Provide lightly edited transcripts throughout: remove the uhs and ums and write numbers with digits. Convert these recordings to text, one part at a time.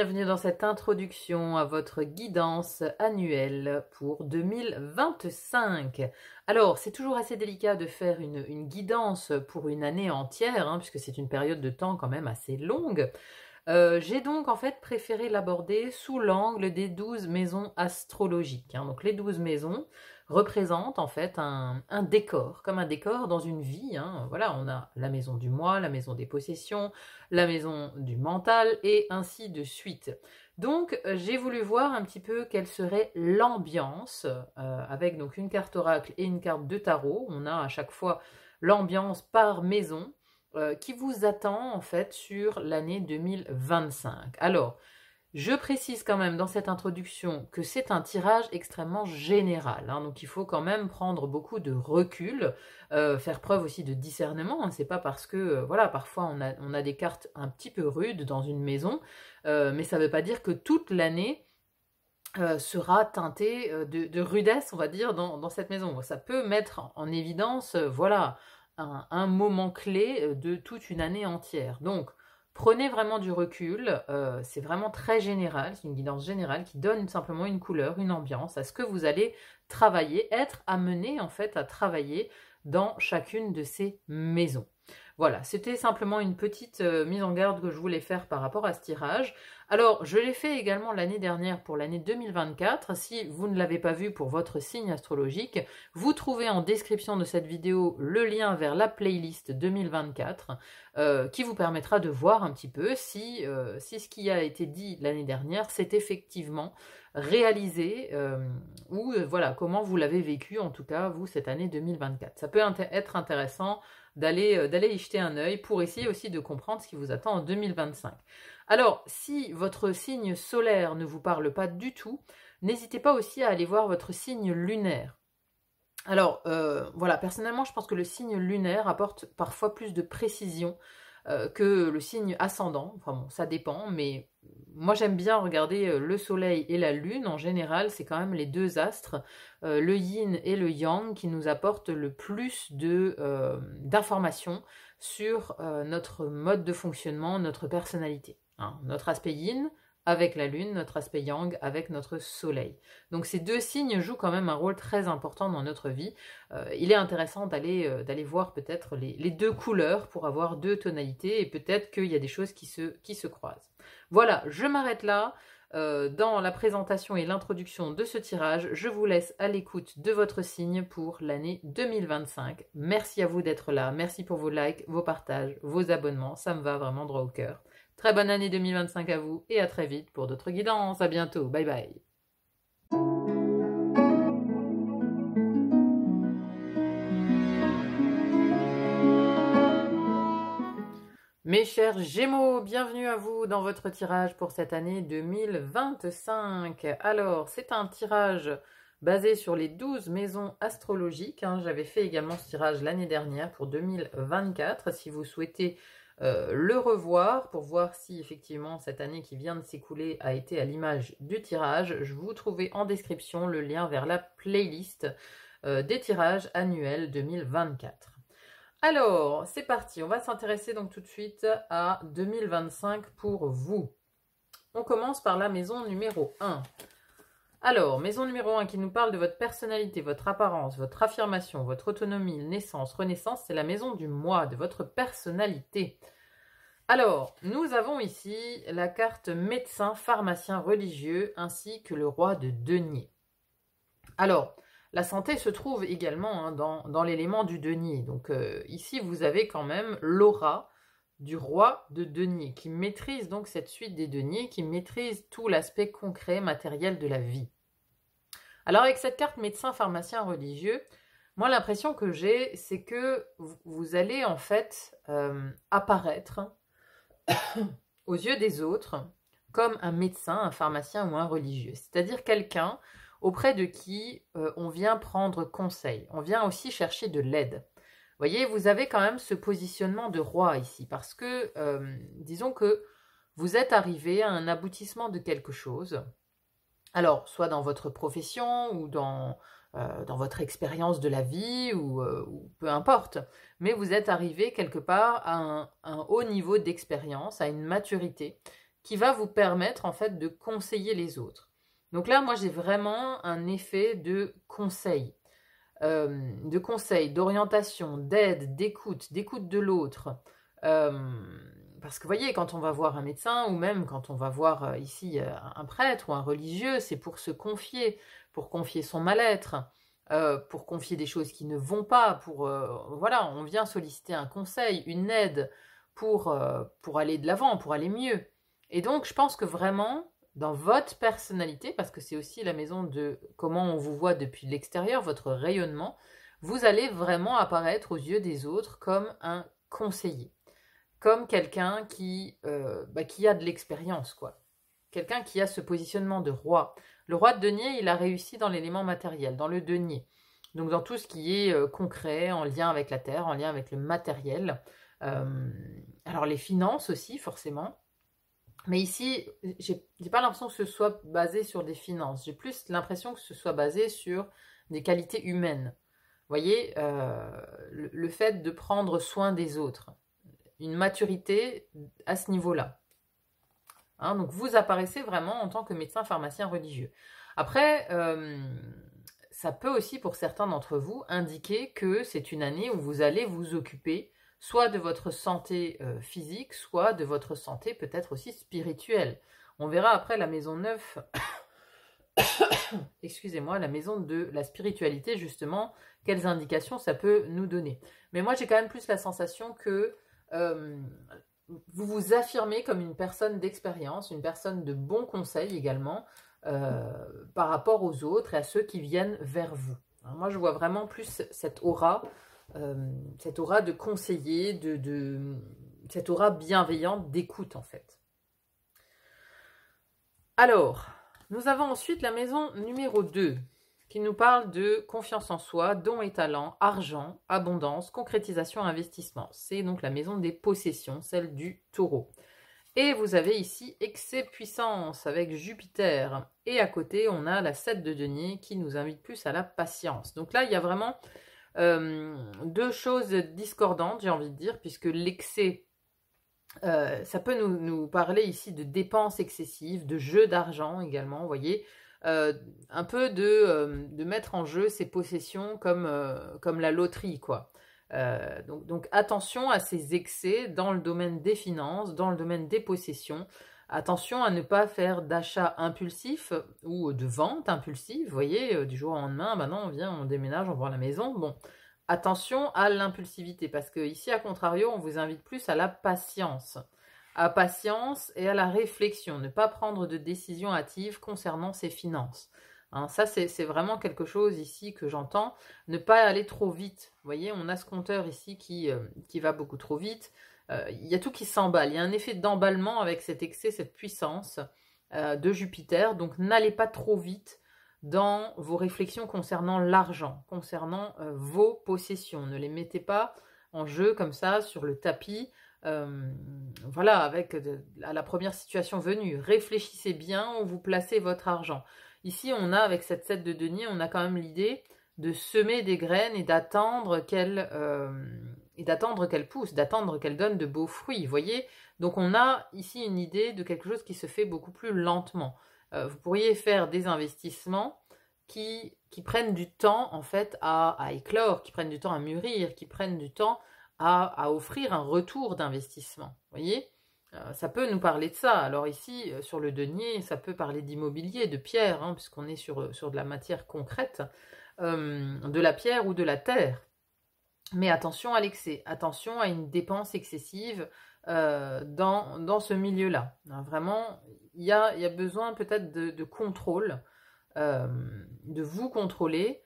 bienvenue dans cette introduction à votre guidance annuelle pour 2025. Alors, c'est toujours assez délicat de faire une guidance pour une année entière, puisque c'est une période de temps quand même assez longue. J'ai donc en fait préféré l'aborder sous l'angle des 12 maisons astrologiques. Donc les 12 maisons représentent en fait un décor, comme un décor dans une vie. Voilà, on a la maison du moi, la maison des possessions, la maison du mental et ainsi de suite. Donc j'ai voulu voir un petit peu quelle serait l'ambiance avec donc une carte oracle et une carte de tarot. On a à chaque fois l'ambiance par maison qui vous attend en fait sur l'année 2025. Alors, je précise quand même dans cette introduction que c'est un tirage extrêmement général, donc il faut quand même prendre beaucoup de recul, faire preuve aussi de discernement. C'est pas parce que, voilà, parfois on a des cartes un petit peu rudes dans une maison, mais ça veut pas dire que toute l'année sera teintée de rudesse, on va dire, dans cette maison. Ça peut mettre en évidence, voilà, un moment clé de toute une année entière. Donc, prenez vraiment du recul, c'est vraiment très général, c'est une guidance générale qui donne simplement une couleur, une ambiance à ce que vous allez travailler, être amené en fait à travailler dans chacune de ces maisons. Voilà, c'était simplement une petite mise en garde que je voulais faire par rapport à ce tirage. Alors, je l'ai fait également l'année dernière pour l'année 2024. Si vous ne l'avez pas vu pour votre signe astrologique, vous trouvez en description de cette vidéo le lien vers la playlist 2024 qui vous permettra de voir un petit peu si ce qui a été dit l'année dernière s'est effectivement réalisé ou voilà, comment vous l'avez vécu en tout cas, vous, cette année 2024. Ça peut être intéressant d'aller y jeter un œil pour essayer aussi de comprendre ce qui vous attend en 2025. Alors, si votre signe solaire ne vous parle pas du tout, n'hésitez pas aussi à aller voir votre signe lunaire. Alors, voilà, personnellement, je pense que le signe lunaire apporte parfois plus de précision que le signe ascendant. Enfin bon, ça dépend, mais moi j'aime bien regarder le soleil et la lune. En général, c'est quand même les deux astres, le yin et le yang, qui nous apportent le plus d'informations sur notre mode de fonctionnement, notre personnalité. Notre aspect yin avec la lune, notre aspect yang avec notre soleil. Donc ces deux signes jouent quand même un rôle très important dans notre vie. Il est intéressant d'aller voir peut-être les deux couleurs pour avoir deux tonalités et peut-être qu'il y a des choses qui se croisent. Voilà, je m'arrête là. Dans la présentation et l'introduction de ce tirage, je vous laisse à l'écoute de votre signe pour l'année 2025. Merci à vous d'être là, merci pour vos likes, vos partages, vos abonnements, ça me va vraiment droit au cœur. Très bonne année 2025 à vous et à très vite pour d'autres guidances. À bientôt, bye bye. Mes chers Gémeaux, bienvenue à vous dans votre tirage pour cette année 2025. Alors, c'est un tirage basé sur les 12 maisons astrologiques. J'avais fait également ce tirage l'année dernière pour 2024. Si vous souhaitez le revoir pour voir si effectivement cette année qui vient de s'écouler a été à l'image du tirage, je vous trouvais en description le lien vers la playlist des tirages annuels 2024. Alors, c'est parti, on va s'intéresser donc tout de suite à 2025 pour vous. On commence par la maison numéro 1. Alors, maison numéro 1 qui nous parle de votre personnalité, votre apparence, votre affirmation, votre autonomie, naissance, renaissance, c'est la maison du moi, de votre personnalité. Alors, nous avons ici la carte médecin, pharmacien, religieux, ainsi que le roi de denier. Alors, la santé se trouve également dans l'élément du denier. Donc ici, vous avez quand même l'aura du roi de denier qui maîtrise donc cette suite des deniers, qui maîtrise tout l'aspect concret, matériel de la vie. Alors avec cette carte médecin, pharmacien, religieux, moi l'impression que j'ai, c'est que vous allez en fait apparaître aux yeux des autres comme un médecin, un pharmacien ou un religieux. C'est-à-dire quelqu'un auprès de qui on vient prendre conseil. On vient aussi chercher de l'aide. Vous voyez, vous avez quand même ce positionnement de roi ici, parce que, disons que vous êtes arrivé à un aboutissement de quelque chose, alors, soit dans votre profession, ou dans votre expérience de la vie, ou peu importe, mais vous êtes arrivé quelque part à un haut niveau d'expérience, à une maturité, qui va vous permettre en fait de conseiller les autres. Donc là, moi, j'ai vraiment un effet de conseil, d'orientation, d'aide, d'écoute de l'autre. Parce que vous voyez, quand on va voir un médecin, ou même quand on va voir ici un prêtre ou un religieux, c'est pour se confier, pour confier son mal-être, pour confier des choses qui ne vont pas, voilà, on vient solliciter un conseil, une aide pour aller de l'avant, pour aller mieux. Et donc, je pense que vraiment, dans votre personnalité, parce que c'est aussi la maison de comment on vous voit depuis l'extérieur, votre rayonnement, vous allez vraiment apparaître aux yeux des autres comme un conseiller, comme quelqu'un qui a de l'expérience, quoi. Quelqu'un qui a ce positionnement de roi. Le roi de denier, il a réussi dans l'élément matériel, dans le denier. Donc dans tout ce qui est concret, en lien avec la terre, en lien avec le matériel. Alors les finances aussi, forcément. Mais ici, j'ai pas l'impression que ce soit basé sur des finances. J'ai plus l'impression que ce soit basé sur des qualités humaines. Vous voyez, le fait de prendre soin des autres. Une maturité à ce niveau-là. Hein, donc vous apparaissez vraiment en tant que médecin pharmacien religieux. Après, ça peut aussi pour certains d'entre vous indiquer que c'est une année où vous allez vous occuper soit de votre santé physique, soit de votre santé peut-être aussi spirituelle. On verra après la maison 9, excusez-moi, la maison de la spiritualité justement, quelles indications ça peut nous donner. Mais moi j'ai quand même plus la sensation que vous vous affirmez comme une personne d'expérience, une personne de bon conseil également, par rapport aux autres et à ceux qui viennent vers vous. Alors moi, je vois vraiment plus cette aura de conseiller, cette aura bienveillante d'écoute en fait. Alors, nous avons ensuite la maison numéro 2, qui nous parle de confiance en soi, dons et talents, argent, abondance, concrétisation, investissement. C'est donc la maison des possessions, celle du taureau. Et vous avez ici excès puissance avec Jupiter. Et à côté, on a la 7 de denier qui nous invite plus à la patience. Donc là, il y a vraiment deux choses discordantes, j'ai envie de dire, puisque l'excès, ça peut nous parler ici de dépenses excessives, de jeux d'argent également, vous voyez, un peu de mettre en jeu ses possessions comme la loterie, quoi. Donc attention à ces excès dans le domaine des finances, dans le domaine des possessions. Attention à ne pas faire d'achats impulsifs ou de ventes impulsives. Vous voyez, du jour au lendemain, maintenant on vient, on déménage, on vend la maison. Bon, attention à l'impulsivité parce que ici, à contrario, on vous invite plus à la patience. À patience et à la réflexion. Ne pas prendre de décision hâtive concernant ses finances. Hein, ça, c'est vraiment quelque chose ici que j'entends. Ne pas aller trop vite. Vous voyez, on a ce compteur ici qui va beaucoup trop vite. Il y a tout qui s'emballe. Il y a un effet d'emballement avec cet excès, cette puissance de Jupiter. Donc, n'allez pas trop vite dans vos réflexions concernant l'argent, concernant vos possessions. Ne les mettez pas en jeu comme ça sur le tapis. Voilà, à la première situation venue. Réfléchissez bien où vous placez votre argent. Ici, on a, avec cette 7 de denier, on a quand même l'idée de semer des graines et d'attendre qu'elles poussent, d'attendre qu'elles donnent de beaux fruits, vous voyez. Donc, on a ici une idée de quelque chose qui se fait beaucoup plus lentement. Vous pourriez faire des investissements qui prennent du temps, en fait, à éclore, qui prennent du temps à mûrir, qui prennent du temps à offrir un retour d'investissement, vous voyez. Ça peut nous parler de ça. Alors ici, sur le denier, ça peut parler d'immobilier, de pierre, hein, puisqu'on est sur de la matière concrète, de la pierre ou de la terre. Mais attention à l'excès, attention à une dépense excessive dans ce milieu-là. Hein, vraiment, il y a besoin peut-être de contrôle, de vous contrôler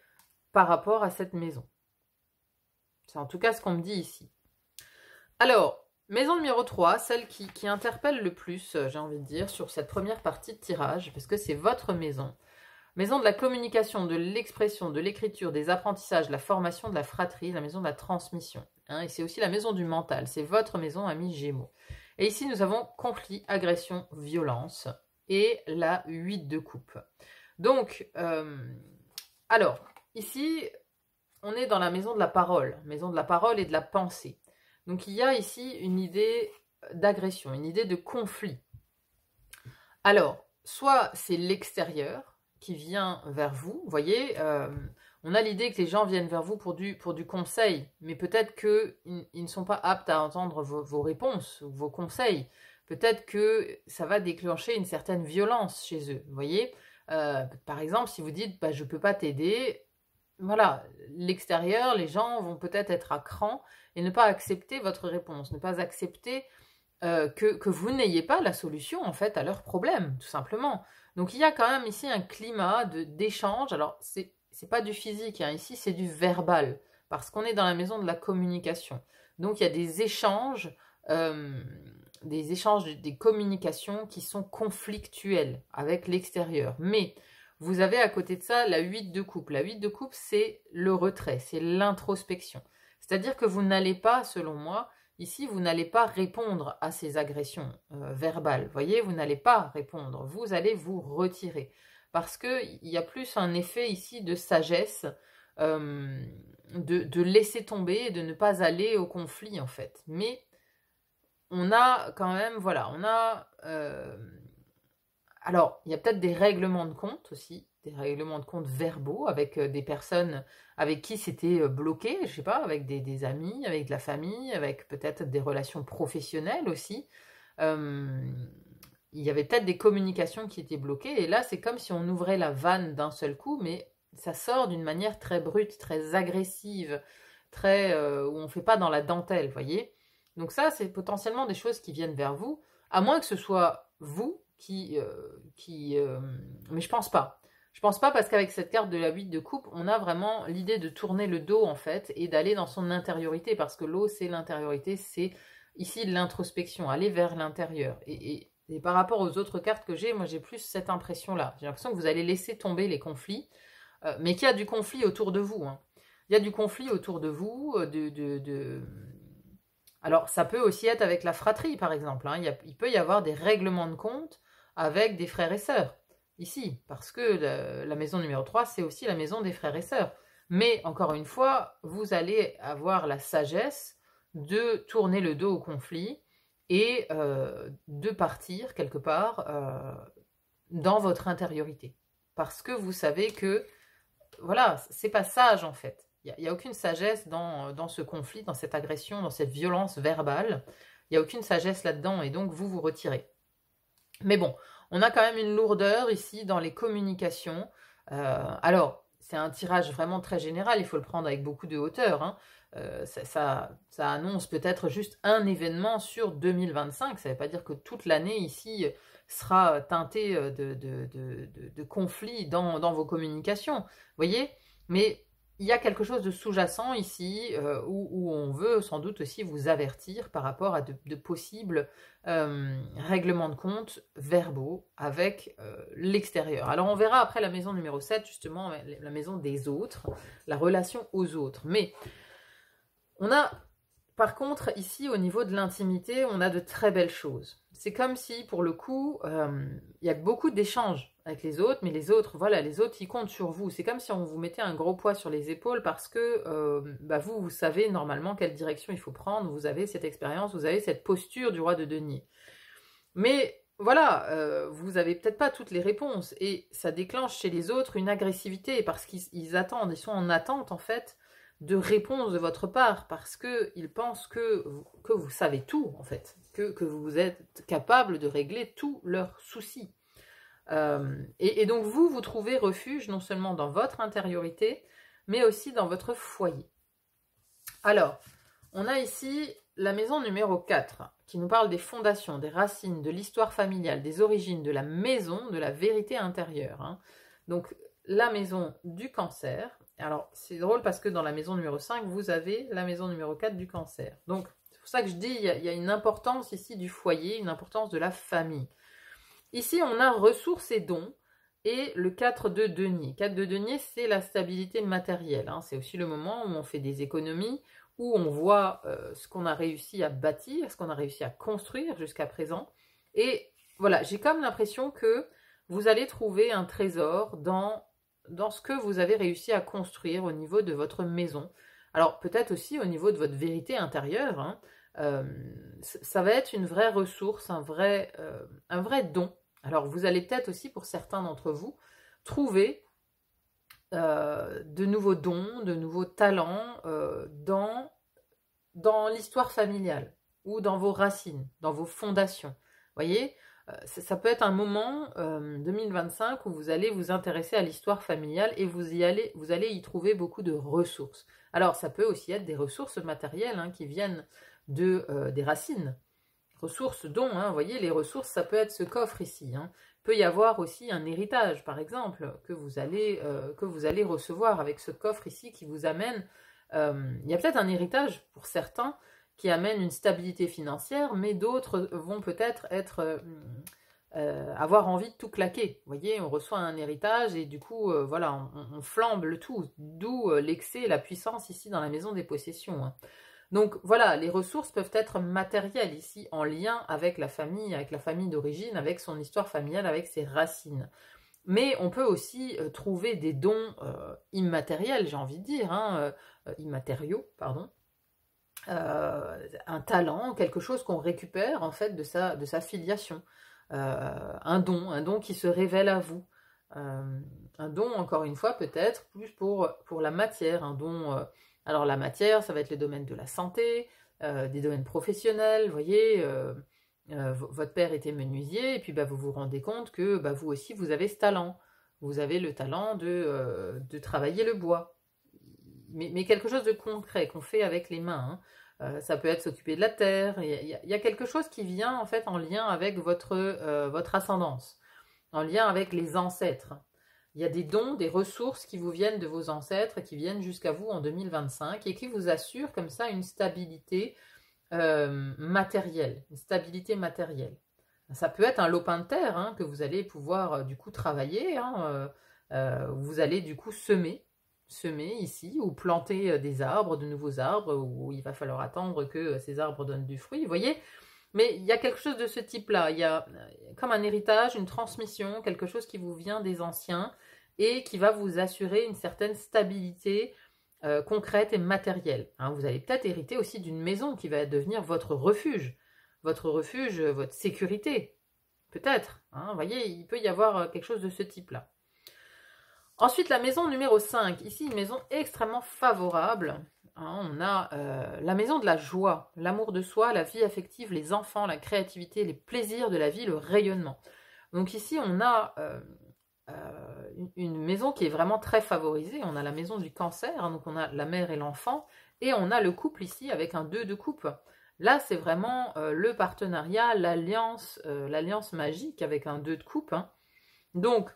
par rapport à cette maison. C'est en tout cas ce qu'on me dit ici. Alors, maison numéro 3, celle qui interpelle le plus, j'ai envie de dire, sur cette première partie de tirage, parce que c'est votre maison. Maison de la communication, de l'expression, de l'écriture, des apprentissages, de la formation, de la fratrie, la maison de la transmission. Hein, et c'est aussi la maison du mental, c'est votre maison, amis Gémeaux. Et ici, nous avons conflit, agression, violence et la 8 de coupe. Donc, alors, ici, on est dans la maison de la parole et de la pensée. Donc, il y a ici une idée d'agression, une idée de conflit. Alors, soit c'est l'extérieur qui vient vers vous, vous voyez, on a l'idée que les gens viennent vers vous pour du conseil, mais peut-être qu'ils ne sont pas aptes à entendre vos réponses ou vos conseils. Peut-être que ça va déclencher une certaine violence chez eux, vous voyez. Par exemple, si vous dites bah, « je ne peux pas t'aider », voilà, l'extérieur, les gens vont peut-être être à cran et ne pas accepter votre réponse, ne pas accepter que vous n'ayez pas la solution en fait à leurs problèmes, tout simplement. Donc il y a quand même ici un climat d'échange. Alors c'est pas du physique, hein, ici c'est du verbal, parce qu'on est dans la maison de la communication. Donc il y a des échanges, des communications qui sont conflictuelles avec l'extérieur. Mais vous avez à côté de ça la 8 de coupe. La 8 de coupe, c'est le retrait, c'est l'introspection. C'est-à-dire que vous n'allez pas, selon moi, ici, vous n'allez pas répondre à ces agressions verbales. Vous voyez, vous n'allez pas répondre. Vous allez vous retirer. Parce qu'il y a plus un effet ici de sagesse, de laisser tomber et de ne pas aller au conflit, en fait. Mais on a quand même, voilà, on a... alors, il y a peut-être des règlements de compte aussi, des règlements de compte verbaux avec des personnes avec qui c'était bloqué, je sais pas, avec des amis, avec de la famille, avec peut-être des relations professionnelles aussi. Il y avait peut-être des communications qui étaient bloquées, et là, c'est comme si on ouvrait la vanne d'un seul coup, mais ça sort d'une manière très brute, très agressive, très où on ne fait pas dans la dentelle, vous voyez. Donc ça, c'est potentiellement des choses qui viennent vers vous, à moins que ce soit vous mais je pense pas. Je pense pas parce qu'avec cette carte de la 8 de coupe, on a vraiment l'idée de tourner le dos en fait et d'aller dans son intériorité parce que l'eau c'est l'intériorité, c'est ici l'introspection, aller vers l'intérieur. Et par rapport aux autres cartes que j'ai, moi j'ai plus cette impression-là. J'ai l'impression que vous allez laisser tomber les conflits, mais qu'il y a du conflit autour de vous. Hein. Il y a du conflit autour de vous, alors ça peut aussi être avec la fratrie par exemple. Hein. Il peut y avoir des règlements de compte avec des frères et sœurs, ici, parce que la maison numéro 3, c'est aussi la maison des frères et sœurs. Mais, encore une fois, vous allez avoir la sagesse de tourner le dos au conflit et de partir, quelque part, dans votre intériorité. Parce que vous savez que, voilà, c'est pas sage, en fait. Il n'y a aucune sagesse dans ce conflit, dans cette agression, dans cette violence verbale. Il n'y a aucune sagesse là-dedans, et donc vous vous retirez. Mais bon, on a quand même une lourdeur ici dans les communications. Alors, c'est un tirage vraiment très général, il faut le prendre avec beaucoup de hauteur. Hein. Ça annonce peut-être juste un événement sur 2025. Ça ne veut pas dire que toute l'année ici sera teintée de conflits dans vos communications. Vous voyez? Mais il y a quelque chose de sous-jacent ici où on veut sans doute aussi vous avertir par rapport à de possibles règlements de compte verbaux avec l'extérieur. Alors on verra après la maison numéro 7, justement, la maison des autres, la relation aux autres. Mais on a, par contre, ici, au niveau de l'intimité, on a de très belles choses. C'est comme si, pour le coup, il y a beaucoup d'échanges avec les autres, mais les autres, voilà, les autres, ils comptent sur vous. C'est comme si on vous mettait un gros poids sur les épaules parce que vous savez normalement quelle direction il faut prendre, vous avez cette expérience, vous avez cette posture du roi de denier. Mais voilà, vous n'avez peut-être pas toutes les réponses et ça déclenche chez les autres une agressivité parce qu'ils attendent, ils sont en attente en fait de réponses de votre part parce qu'ils pensent que vous savez tout en fait, que vous êtes capable de régler tous leurs soucis. Et donc vous trouvez refuge non seulement dans votre intériorité, mais aussi dans votre foyer. Alors, on a ici la maison numéro 4, qui nous parle des fondations, des racines, de l'histoire familiale, des origines, de la maison, de la vérité intérieure. Hein. Donc, la maison du cancer. Alors, c'est drôle parce que dans la maison numéro 5, vous avez la maison numéro 4 du cancer. Donc, c'est pour ça que je dis, il y a une importance ici du foyer, une importance de la famille. Ici, on a ressources et dons et le 4 de denier. 4 de denier, c'est la stabilité matérielle. Hein. C'est aussi le moment où on fait des économies, où on voit ce qu'on a réussi à bâtir, ce qu'on a réussi à construire jusqu'à présent. Et voilà, j'ai comme l'impression que vous allez trouver un trésor dans ce que vous avez réussi à construire au niveau de votre maison. Alors peut-être aussi au niveau de votre vérité intérieure. Hein. Ça va être une vraie ressource, un vrai don Alors, vous allez peut-être aussi, pour certains d'entre vous, trouver de nouveaux dons, de nouveaux talents dans l'histoire familiale ou dans vos racines, dans vos fondations. Vous voyez, ça peut être un moment 2025 où vous allez vous intéresser à l'histoire familiale et vous allez y trouver beaucoup de ressources. Alors, ça peut aussi être des ressources matérielles qui viennent des racines. Ressources, dons, vous voyez, les ressources, ça peut être ce coffre ici. Peut y avoir aussi un héritage, par exemple, que vous allez recevoir avec ce coffre ici qui vous amène. Il y a peut-être un héritage pour certains qui amène une stabilité financière, mais d'autres vont peut-être avoir envie de tout claquer. Vous voyez, on reçoit un héritage et du coup, voilà, on flambe le tout, d'où l'excès et la puissance ici dans la maison des possessions. Donc voilà, les ressources peuvent être matérielles ici, en lien avec la famille d'origine, avec son histoire familiale, avec ses racines. Mais on peut aussi trouver des dons immatériels, j'ai envie de dire, immatériaux, pardon. Un talent, quelque chose qu'on récupère en fait de sa filiation. Un don qui se révèle à vous. Un don, encore une fois, peut-être plus pour la matière, un don... alors la matière, ça va être les domaines de la santé, des domaines professionnels, vous voyez, votre père était menuisier, et puis vous vous rendez compte que vous aussi, vous avez ce talent. Vous avez le talent de travailler le bois. Mais quelque chose de concret, qu'on fait avec les mains. Ça peut être s'occuper de la terre. Il y a quelque chose qui vient en fait en lien avec votre ascendance, en lien avec les ancêtres. Il y a des dons, des ressources qui vous viennent de vos ancêtres, qui viennent jusqu'à vous en 2025 et qui vous assurent comme ça une stabilité matérielle. Une stabilité matérielle. Ça peut être un lopin de terre que vous allez pouvoir du coup travailler. Vous allez du coup semer ici ou planter des arbres, de nouveaux arbres, où il va falloir attendre que ces arbres donnent du fruit. Vous voyez ? Mais il y a quelque chose de ce type-là, il y a comme un héritage, une transmission, quelque chose qui vous vient des anciens et qui va vous assurer une certaine stabilité concrète et matérielle. Vous allez peut-être hériter aussi d'une maison qui va devenir votre refuge, votre sécurité, peut-être. Vous voyez, il peut y avoir quelque chose de ce type-là. Ensuite, la maison numéro 5, ici une maison extrêmement favorable. On a la maison de la joie, l'amour de soi, la vie affective, les enfants, la créativité, les plaisirs de la vie, le rayonnement. Donc ici, on a une maison qui est vraiment très favorisée. On a la maison du cancer, donc on a la mère et l'enfant, et on a le couple ici avec un 2 de coupe. Là, c'est vraiment le partenariat, l'alliance magique avec un 2 de coupe. Donc,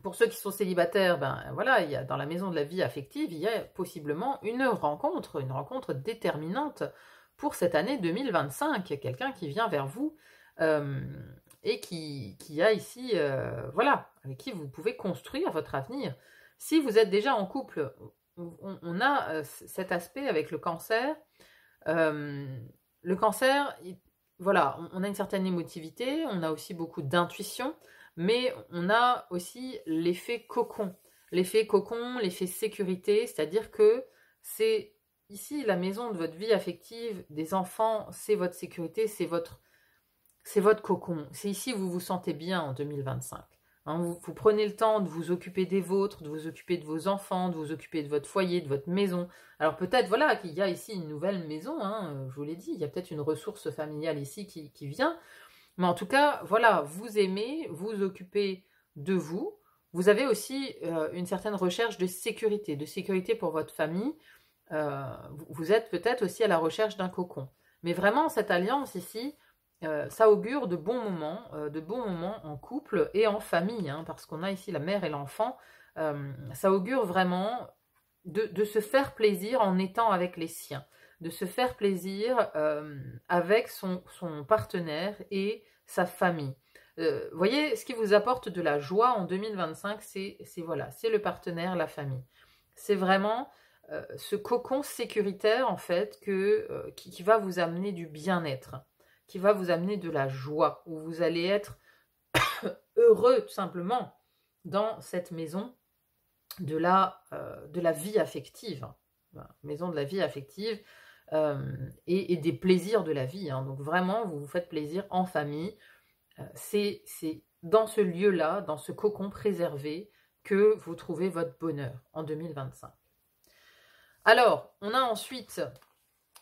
pour ceux qui sont célibataires, voilà, il y a dans la maison de la vie affective, il y a possiblement une rencontre déterminante pour cette année 2025. Quelqu'un qui vient vers vous et qui a ici, voilà, avec qui vous pouvez construire votre avenir. Si vous êtes déjà en couple, on a cet aspect avec le cancer. Le cancer, voilà, on a une certaine émotivité, on a aussi beaucoup d'intuition. Mais on a aussi l'effet cocon, l'effet sécurité, c'est-à-dire que c'est ici la maison de votre vie affective, des enfants, c'est votre sécurité, c'est votre cocon. C'est ici où vous vous sentez bien en 2025. Vous prenez le temps de vous occuper des vôtres, de vous occuper de vos enfants, de vous occuper de votre foyer, de votre maison. Alors peut-être voilà qu'il y a ici une nouvelle maison, je vous l'ai dit, il y a peut-être une ressource familiale ici qui vient. Mais en tout cas, voilà, vous aimez, vous occupez de vous. Vous avez aussi une certaine recherche de sécurité pour votre famille. Vous êtes peut-être aussi à la recherche d'un cocon. Mais vraiment, cette alliance ici, ça augure de bons moments en couple et en famille, parce qu'on a ici la mère et l'enfant. Ça augure vraiment de se faire plaisir en étant avec les siens. De se faire plaisir avec son partenaire et sa famille. Voyez, ce qui vous apporte de la joie en 2025, c'est le partenaire, la famille. C'est vraiment ce cocon sécuritaire, en fait, qui va vous amener du bien-être, qui va vous amener de la joie, où vous allez être heureux, tout simplement, dans cette maison de la vie affective. Maison de la vie affective, et des plaisirs de la vie. Donc vraiment, vous vous faites plaisir en famille, C'est dans ce lieu-là, dans ce cocon préservé, que vous trouvez votre bonheur en 2025. Alors, on a ensuite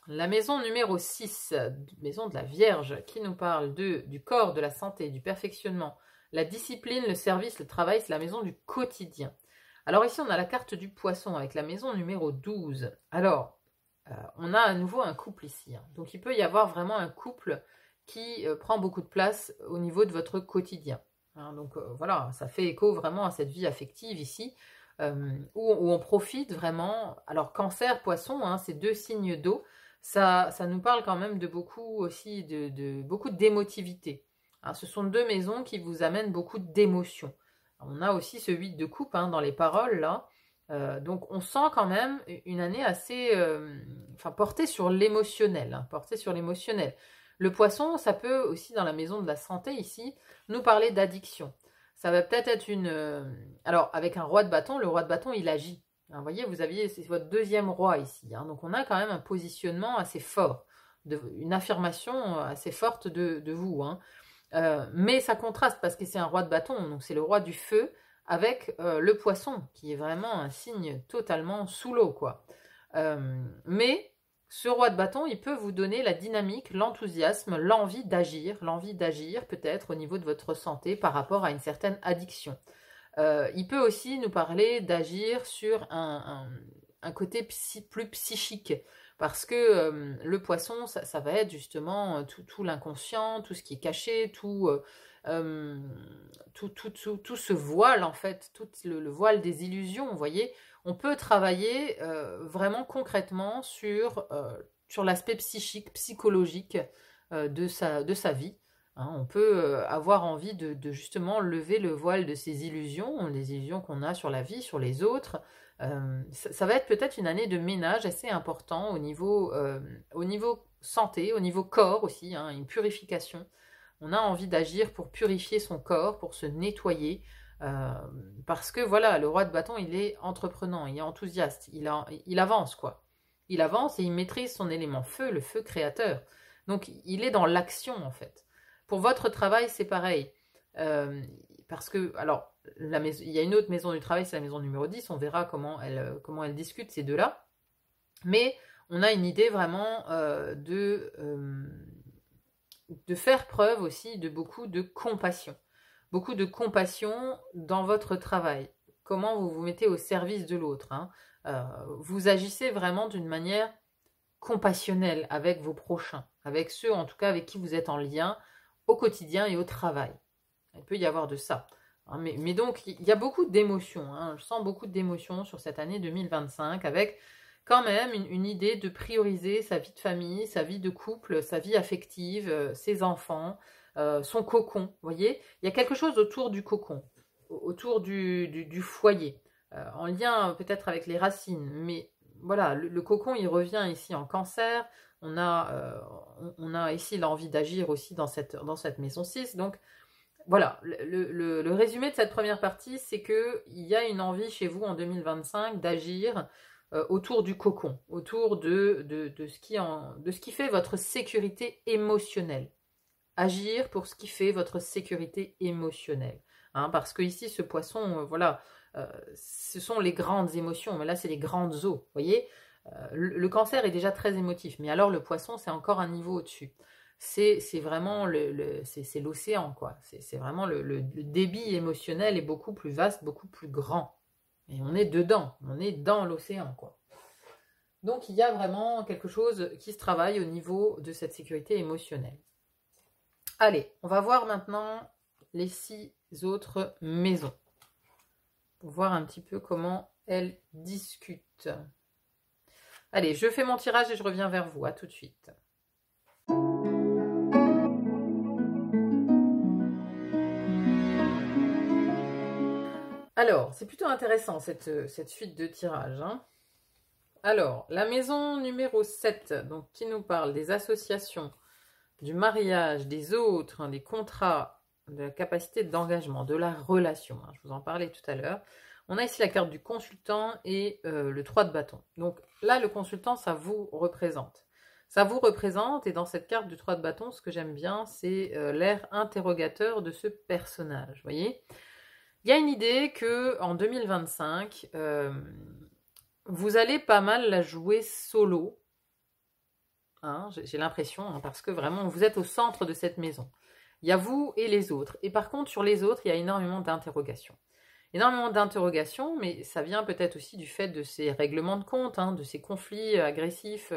la maison numéro 6, maison de la Vierge, qui nous parle du corps, de la santé, du perfectionnement, la discipline, le service, le travail, c'est la maison du quotidien. Alors ici, on a la carte du poisson avec la maison numéro 12. Alors, on a à nouveau un couple ici. Donc, il peut y avoir vraiment un couple qui prend beaucoup de place au niveau de votre quotidien. Donc, voilà, ça fait écho vraiment à cette vie affective ici, où on profite vraiment. Alors, cancer, poisson, c'est 2 signes d'eau. Ça nous parle quand même de beaucoup aussi, beaucoup d'émotivité. Ce sont 2 maisons qui vous amènent beaucoup d'émotions. On a aussi ce 8 de coupe dans les paroles, là. Donc, on sent quand même une année assez portée sur l'émotionnel. Portée sur l'émotionnel. Le poisson, ça peut aussi, dans la maison de la santé, ici, nous parler d'addiction. Ça va peut-être être une... alors, avec un roi de bâton, le roi de bâton, il agit. Vous voyez, c'est votre 2e roi ici. Donc, on a quand même un positionnement assez fort, une affirmation assez forte de vous. Mais ça contraste parce que c'est un roi de bâton, donc c'est le roi du feu, avec le poisson, qui est vraiment un signe totalement sous l'eau, quoi. Mais ce roi de bâton, il peut vous donner la dynamique, l'enthousiasme, l'envie d'agir peut-être au niveau de votre santé par rapport à une certaine addiction. Il peut aussi nous parler d'agir sur un côté plus psychique, parce que le poisson, ça va être justement tout l'inconscient, tout ce qui est caché, tout ce voile en fait, tout le voile des illusions, vous voyez. On peut travailler vraiment concrètement sur l'aspect psychique, psychologique de sa vie. On peut avoir envie de justement lever le voile de ces illusions, les illusions qu'on a sur la vie, sur les autres. Ça va être peut-être une année de ménage assez important au niveau santé, au niveau corps aussi, une purification. On a envie d'agir pour purifier son corps, pour se nettoyer, parce que voilà, le roi de bâton, il est entreprenant, il est enthousiaste, il avance quoi. Il avance et il maîtrise son élément feu, le feu créateur. Donc il est dans l'action en fait. Pour votre travail, c'est pareil. Parce que, alors, il y a une autre maison du travail, c'est la maison numéro 10, on verra comment elle discute ces deux-là. Mais on a une idée vraiment de faire preuve aussi de beaucoup de compassion. Beaucoup de compassion dans votre travail. Comment vous vous mettez au service de l'autre. Vous agissez vraiment d'une manière compassionnelle avec vos prochains, avec ceux en tout cas avec qui vous êtes en lien au quotidien et au travail. Il peut y avoir de ça. Mais donc, il y a beaucoup d'émotions. Je sens beaucoup d'émotions sur cette année 2025 avec quand même une idée de prioriser sa vie de famille, sa vie de couple, sa vie affective, ses enfants, son cocon. Vous voyez, il y a quelque chose autour du cocon, autour du foyer, en lien peut-être avec les racines. Mais voilà, le cocon, il revient ici en cancer. On a ici l'envie d'agir aussi dans cette maison 6. Donc, voilà, le résumé de cette première partie, c'est qu'il y a une envie chez vous en 2025 d'agir autour du cocon, autour de ce qui fait votre sécurité émotionnelle. Agir pour ce qui fait votre sécurité émotionnelle. Parce que ici, ce poisson, voilà, ce sont les grandes émotions, mais là, c'est les grandes eaux, vous voyez. Le cancer est déjà très émotif, mais alors le poisson, c'est encore un niveau au-dessus. C'est vraiment c'est l'océan, quoi. C'est vraiment le débit émotionnel est beaucoup plus vaste, beaucoup plus grand. Et on est dedans, on est dans l'océan, quoi. Donc, il y a vraiment quelque chose qui se travaille au niveau de cette sécurité émotionnelle. Allez, on va voir maintenant les 6 autres maisons. Pour voir un petit peu comment elles discutent. Allez, je fais mon tirage et je reviens vers vous. À tout de suite. Alors, c'est plutôt intéressant cette suite de tirages. Alors, la maison numéro 7, donc, qui nous parle des associations, du mariage, des autres, des contrats, de la capacité d'engagement, de la relation. Je vous en parlais tout à l'heure. On a ici la carte du consultant et le 3 de bâton. Donc là, le consultant, ça vous représente. Ça vous représente, et dans cette carte du 3 de bâton, ce que j'aime bien, c'est l'air interrogateur de ce personnage, vous voyez. Il y a une idée que en 2025, vous allez pas mal la jouer solo, hein, j'ai l'impression, hein, parce que vraiment, vous êtes au centre de cette maison. Il y a vous et les autres. Et par contre, sur les autres, il y a énormément d'interrogations. Énormément d'interrogations, mais ça vient peut-être aussi du fait de ces règlements de compte, hein, de ces conflits agressifs,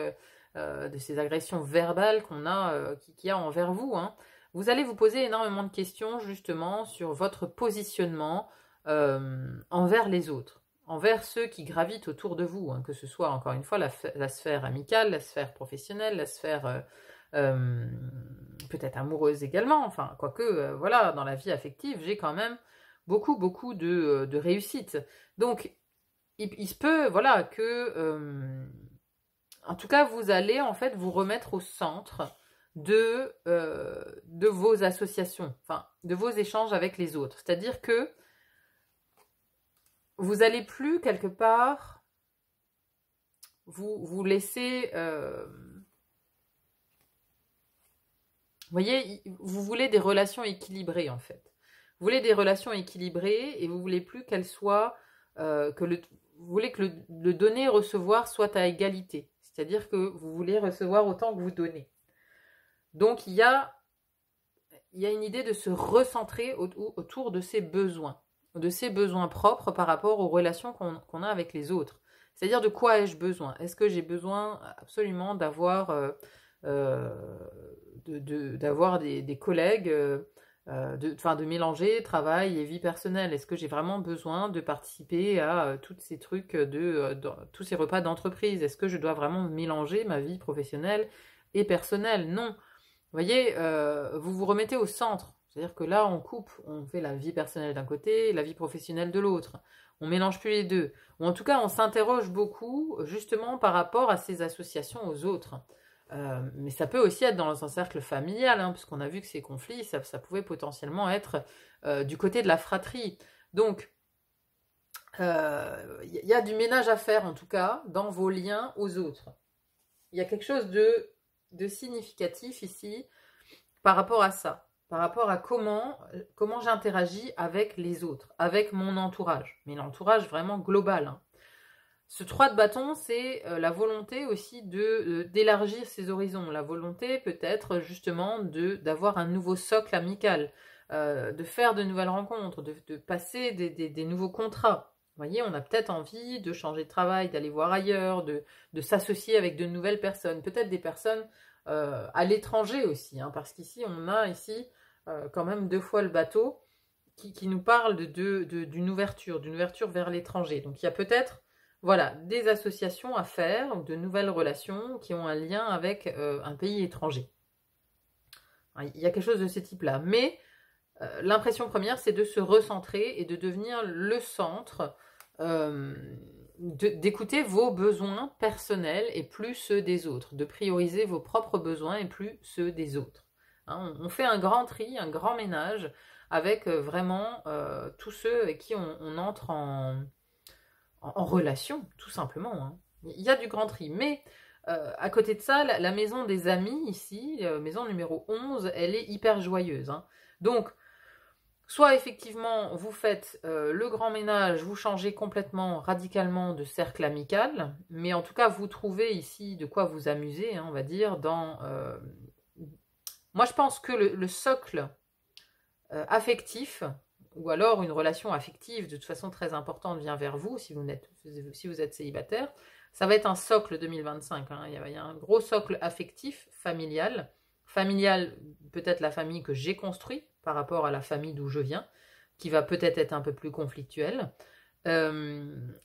de ces agressions verbales qu'il y a envers vous. Hein. Vous allez vous poser énormément de questions justement sur votre positionnement envers les autres, envers ceux qui gravitent autour de vous, hein, que ce soit encore une fois la sphère amicale, la sphère professionnelle, la sphère peut-être amoureuse également, enfin quoique voilà, dans la vie affective j'ai quand même beaucoup de réussite. Donc il se peut voilà que en tout cas vous allez en fait vous remettre au centre de vos associations, enfin de vos échanges avec les autres. C'est-à-dire que vous allez plus quelque part vous laisser vous voyez, vous voulez des relations équilibrées en fait. Vous voulez des relations équilibrées et vous voulez plus qu'elles soient vous voulez que le donner et recevoir soit à égalité. C'est-à-dire que vous voulez recevoir autant que vous donnez. Donc il y a une idée de se recentrer autour de ses besoins propres par rapport aux relations qu'on a avec les autres. C'est-à-dire de quoi ai-je besoin? Est-ce que j'ai besoin absolument d'avoir des collègues, de mélanger travail et vie personnelle? Est-ce que j'ai vraiment besoin de participer à tous ces trucs, tous ces repas d'entreprise? Est-ce que je dois vraiment mélanger ma vie professionnelle et personnelle? Non. Vous voyez, vous vous remettez au centre. C'est-à-dire que là, on coupe, on fait la vie personnelle d'un côté, la vie professionnelle de l'autre. On mélange plus les deux. Ou en tout cas, on s'interroge beaucoup, justement, par rapport à ces associations aux autres. Mais ça peut aussi être dans un cercle familial, hein, puisqu'on a vu que ces conflits, ça pouvait potentiellement être du côté de la fratrie. Donc, il y a du ménage à faire, en tout cas, dans vos liens aux autres. Il y a quelque chose de significatif ici par rapport à ça, par rapport à comment j'interagis avec les autres, avec mon entourage, mais l'entourage vraiment global. Hein. Ce 3 de bâton, c'est la volonté aussi d'élargir ses horizons, la volonté peut-être justement d'avoir un nouveau socle amical, de faire de nouvelles rencontres, de passer des nouveaux contrats. Vous voyez, on a peut-être envie de changer de travail, d'aller voir ailleurs, de s'associer avec de nouvelles personnes, peut-être des personnes à l'étranger aussi, hein, parce qu'ici, on a quand même 2 fois le bateau qui nous parle d'une ouverture vers l'étranger. Donc il y a peut-être voilà, des associations à faire, de nouvelles relations qui ont un lien avec un pays étranger. Il y a quelque chose de ce type-là. Mais l'impression première, c'est de se recentrer et de devenir le centre, d'écouter vos besoins personnels et plus ceux des autres, de prioriser vos propres besoins et plus ceux des autres. Hein, on fait un grand tri, un grand ménage avec vraiment tous ceux avec qui on entre en relation, tout simplement. Hein. Il y a du grand tri. Mais à côté de ça, la maison des amis, ici, maison numéro 11, elle est hyper joyeuse. Hein. Donc, soit effectivement, vous faites le grand ménage, vous changez complètement, radicalement de cercle amical, mais en tout cas, vous trouvez ici de quoi vous amuser, hein, on va dire, Moi, je pense que le socle affectif, ou alors une relation affective de toute façon très importante vient vers vous si vous êtes célibataire, ça va être un socle 2025. Hein. Il y a un gros socle affectif, familial. Familial, peut-être la famille que j'ai construite par rapport à la famille d'où je viens, qui va peut-être être un peu plus conflictuelle.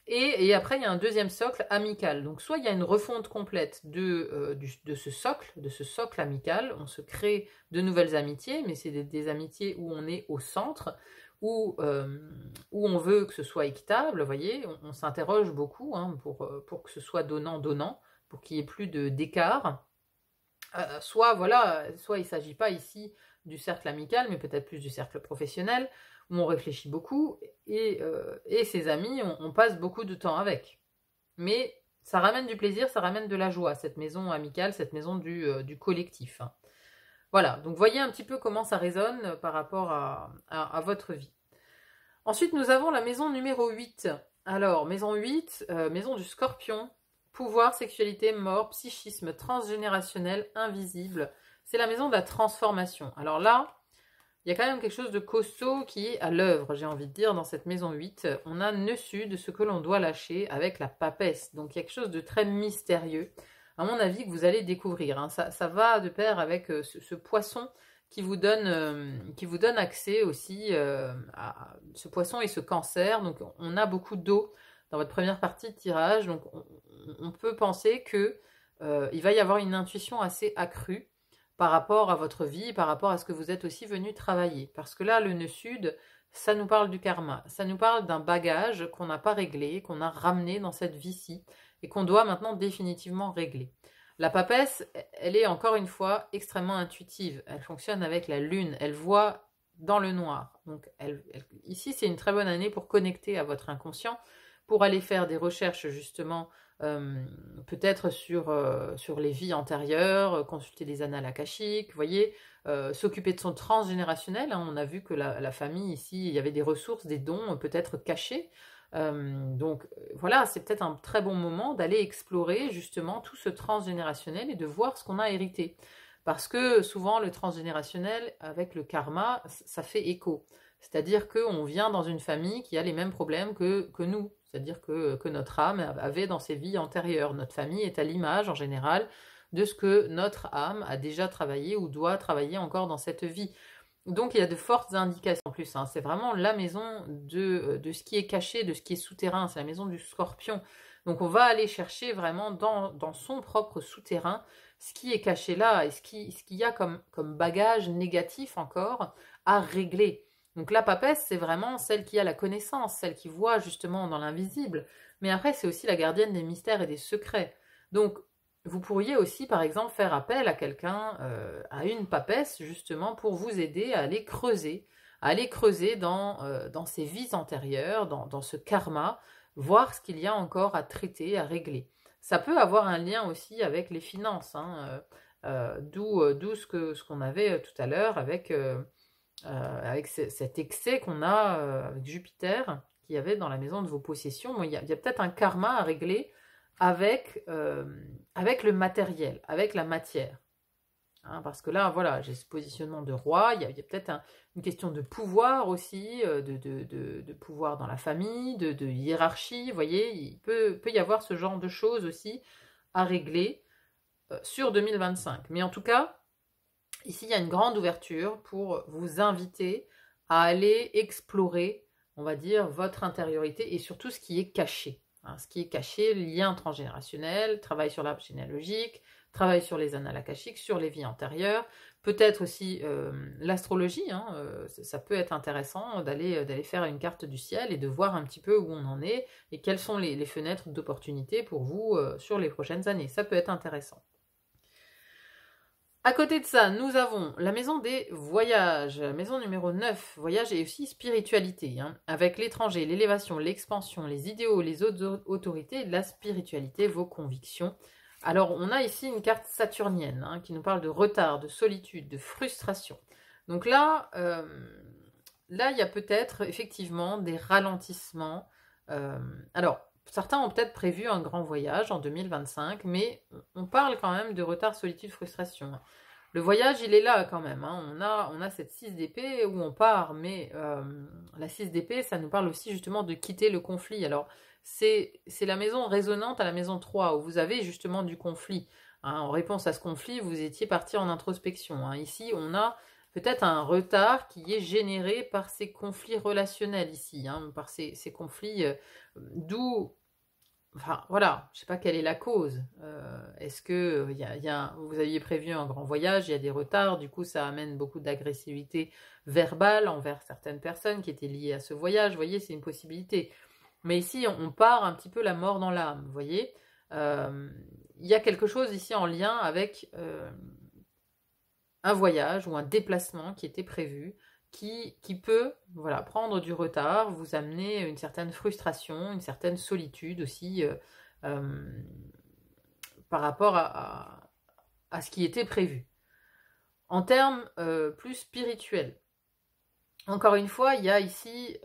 Et après, il y a un deuxième socle amical. Donc, soit il y a une refonte complète de ce socle amical. On se crée de nouvelles amitiés, mais c'est des amitiés où on est au centre, où on veut que ce soit équitable. Vous voyez, on s'interroge beaucoup hein, pour que ce soit donnant-donnant, pour qu'il n'y ait plus d'écart. Soit il ne s'agit pas ici du cercle amical, mais peut-être plus du cercle professionnel, où on réfléchit beaucoup, et ses amis, on passe beaucoup de temps avec. Mais Ça ramène du plaisir, ça ramène de la joie, cette maison amicale, cette maison du collectif, hein. Voilà, donc voyez un petit peu comment ça résonne par rapport à votre vie. Ensuite, nous avons la maison numéro 8. Alors, maison 8, maison du Scorpion, pouvoir, sexualité, mort, psychisme, transgénérationnel, invisible. C'est la maison de la transformation. Alors là, il y a quand même quelque chose de costaud qui est à l'œuvre, j'ai envie de dire, dans cette maison 8. On a nœud sud, ce que l'on doit lâcher avec la papesse. Donc, il y a quelque chose de très mystérieux, à mon avis, que vous allez découvrir, hein. Ça va de pair avec ce poisson qui vous donne accès aussi à ce poisson et ce cancer. Donc, on a beaucoup d'eau dans votre première partie de tirage. Donc, on peut penser que il va y avoir une intuition assez accrue par rapport à votre vie, par rapport à ce que vous êtes aussi venu travailler. Parce que là, le nœud sud, ça nous parle du karma. Ça nous parle d'un bagage qu'on n'a pas réglé, qu'on a ramené dans cette vie-ci et qu'on doit maintenant définitivement régler. La papesse, elle est encore une fois extrêmement intuitive. Elle fonctionne avec la lune. Elle voit dans le noir. Donc, ici, c'est une très bonne année pour connecter à votre inconscient, pour aller faire des recherches justement peut-être sur les vies antérieures, consulter des annales akashiques, vous voyez, s'occuper de son transgénérationnel, hein. On a vu que la famille ici, il y avait des ressources, des dons peut-être cachés. Donc voilà, c'est peut-être un très bon moment d'aller explorer justement tout ce transgénérationnel et de voir ce qu'on a hérité. Parce que souvent le transgénérationnel avec le karma, ça fait écho. C'est-à-dire qu'on vient dans une famille qui a les mêmes problèmes que nous. C'est-à-dire que notre âme avait dans ses vies antérieures. Notre famille est à l'image en général de ce que notre âme a déjà travaillé ou doit travailler encore dans cette vie. Donc il y a de fortes indications en plus, hein. C'est vraiment la maison de ce qui est caché, de ce qui est souterrain. C'est la maison du Scorpion. Donc on va aller chercher vraiment dans son propre souterrain ce qui est caché là et ce qu'il y a comme bagage négatif encore à régler. Donc la papesse, c'est vraiment celle qui a la connaissance, celle qui voit justement dans l'invisible. Mais après, c'est aussi la gardienne des mystères et des secrets. Donc vous pourriez aussi, par exemple, faire appel à quelqu'un, à une papesse, justement, pour vous aider à aller creuser dans ces vies antérieures, dans ce karma, voir ce qu'il y a encore à traiter, à régler. Ça peut avoir un lien aussi avec les finances, hein, d'où ce qu'on avait tout à l'heure avec cet excès qu'on a avec Jupiter, qu'il y avait dans la maison de vos possessions. Bon, il y a peut-être un karma à régler avec le matériel, avec la matière. Hein, parce que là, voilà, j'ai ce positionnement de roi, il y a peut-être une question de pouvoir aussi, de pouvoir dans la famille, de hiérarchie, vous voyez, il peut y avoir ce genre de choses aussi à régler sur 2025. Mais en tout cas, ici, il y a une grande ouverture pour vous inviter à aller explorer, on va dire, votre intériorité et surtout ce qui est caché. Hein, ce qui est caché, lien transgénérationnel, travail sur l'arbre généalogique, travail sur les annales akashiques, sur les vies antérieures, peut-être aussi l'astrologie, hein, ça peut être intéressant d'aller faire une carte du ciel et de voir un petit peu où on en est et quelles sont les fenêtres d'opportunité pour vous sur les prochaines années. Ça peut être intéressant. À côté de ça, nous avons la maison des voyages, maison numéro 9, voyage et aussi spiritualité, hein, avec l'étranger, l'élévation, l'expansion, les idéaux, les autorités, la spiritualité, vos convictions. Alors, on a ici une carte saturnienne hein, qui nous parle de retard, de solitude, de frustration. Donc là, il y a peut-être effectivement des ralentissements. Alors, certains ont peut-être prévu un grand voyage en 2025, mais on parle quand même de retard, solitude, frustration. Le voyage, il est là quand même, hein. On a cette 6 d'épée où on part, mais la 6 d'épée, ça nous parle aussi justement de quitter le conflit. Alors, c'est la maison résonante à la maison 3, où vous avez justement du conflit. Hein. En réponse à ce conflit, vous étiez parti en introspection. Hein. Ici, on a peut-être un retard qui est généré par ces conflits relationnels ici, hein, par ces conflits d'où... Enfin, voilà, je ne sais pas quelle est la cause. Est-ce que vous aviez prévu un grand voyage, il y a des retards, du coup ça amène beaucoup d'agressivité verbale envers certaines personnes qui étaient liées à ce voyage, vous voyez, c'est une possibilité. Mais ici, on part un petit peu la mort dans l'âme, vous voyez. Il y a quelque chose ici en lien avec un voyage ou un déplacement qui était prévu, qui peut prendre du retard, vous amener une certaine frustration, une certaine solitude aussi par rapport à ce qui était prévu. En termes plus spirituels, encore une fois, il y a ici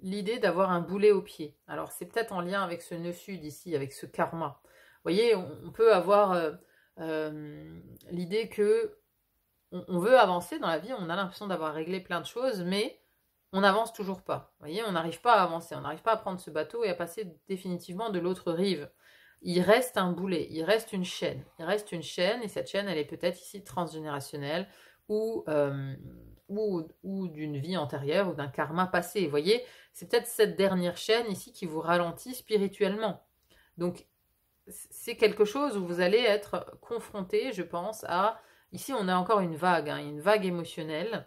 l'idée d'avoir un boulet au pied. Alors c'est peut-être en lien avec ce nœud sud ici, avec ce karma. Vous voyez, on peut avoir l'idée que on veut avancer dans la vie, on a l'impression d'avoir réglé plein de choses, mais on n'avance toujours pas. Vous voyez, on n'arrive pas à avancer, on n'arrive pas à prendre ce bateau et à passer définitivement de l'autre rive. Il reste un boulet, il reste une chaîne. Il reste une chaîne, et cette chaîne, elle est peut-être ici transgénérationnelle ou d'une vie antérieure ou d'un karma passé. Vous voyez, c'est peut-être cette dernière chaîne ici qui vous ralentit spirituellement. Donc, c'est quelque chose où vous allez être confronté, je pense, à... Ici, on a encore une vague, hein, une vague émotionnelle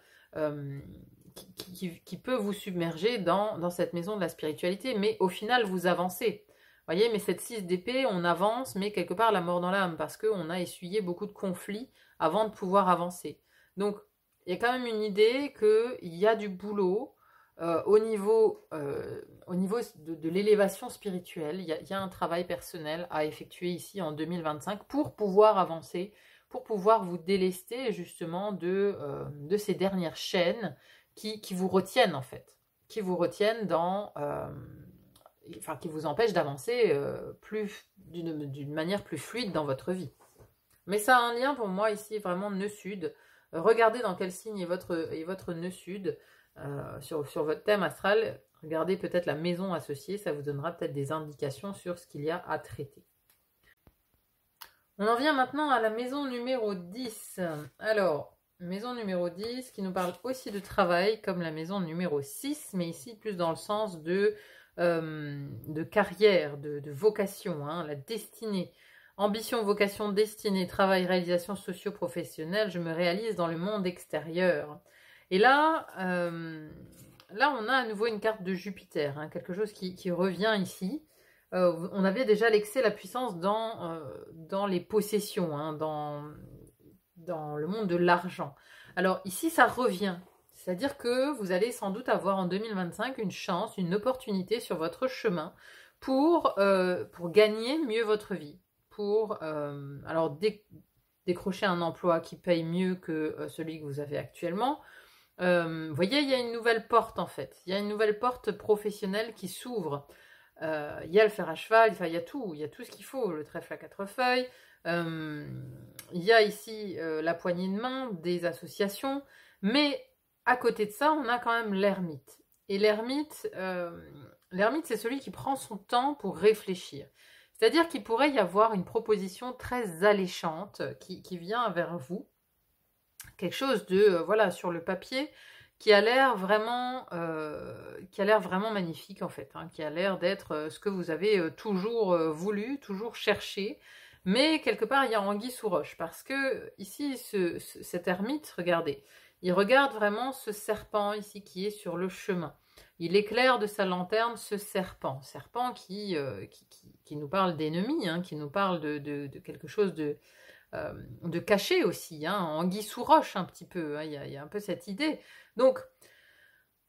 qui peut vous submerger dans cette maison de la spiritualité, mais au final, vous avancez. Vous voyez, mais cette 6 d'épée, on avance, mais quelque part la mort dans l'âme, parce qu'on a essuyé beaucoup de conflits avant de pouvoir avancer. Donc, il y a quand même une idée qu'il y a du boulot au niveau de l'élévation spirituelle. Il y a un travail personnel à effectuer ici en 2025 pour pouvoir avancer, pour pouvoir vous délester justement de ces dernières chaînes qui vous retiennent en fait, qui vous retiennent qui vous empêchent d'avancer d'une manière plus fluide dans votre vie. Mais ça a un lien pour moi ici vraiment nœud sud. Regardez dans quel signe est votre nœud sud sur votre thème astral. Regardez peut-être la maison associée, ça vous donnera peut-être des indications sur ce qu'il y a à traiter. On en vient maintenant à la maison numéro 10. Alors, maison numéro 10 qui nous parle aussi de travail comme la maison numéro 6, mais ici plus dans le sens de carrière, de vocation, hein, la destinée. Ambition, vocation, destinée, travail, réalisation socio-professionnelle, je me réalise dans le monde extérieur. Et là, on a à nouveau une carte de Jupiter, hein, quelque chose qui revient ici. On avait déjà l'excès, la puissance dans les possessions, hein, dans le monde de l'argent. Alors ici, ça revient. C'est-à-dire que vous allez sans doute avoir en 2025 une chance, une opportunité sur votre chemin pour gagner mieux votre vie. Pour décrocher un emploi qui paye mieux que celui que vous avez actuellement. Vous voyez, il y a une nouvelle porte en fait. Il y a une nouvelle porte professionnelle qui s'ouvre. Il y a le fer à cheval, enfin, il y a tout ce qu'il faut, le trèfle à 4 feuilles. Il y a ici la poignée de main des associations. Mais à côté de ça, on a quand même l'ermite. Et l'ermite, c'est celui qui prend son temps pour réfléchir. C'est-à-dire qu'il pourrait y avoir une proposition très alléchante qui vient vers vous. Quelque chose de, sur le papier, qui a l'air vraiment magnifique en fait. Hein, qui a l'air d'être ce que vous avez toujours voulu, toujours cherché. Mais quelque part, il y a anguille sous roche. Parce que ici, cet ermite, regardez, il regarde vraiment ce serpent ici qui est sur le chemin. Il éclaire de sa lanterne ce serpent qui nous parle d'ennemi, hein, qui nous parle de quelque chose de caché aussi, hein, anguille sous roche un petit peu, hein, il y a un peu cette idée. Donc,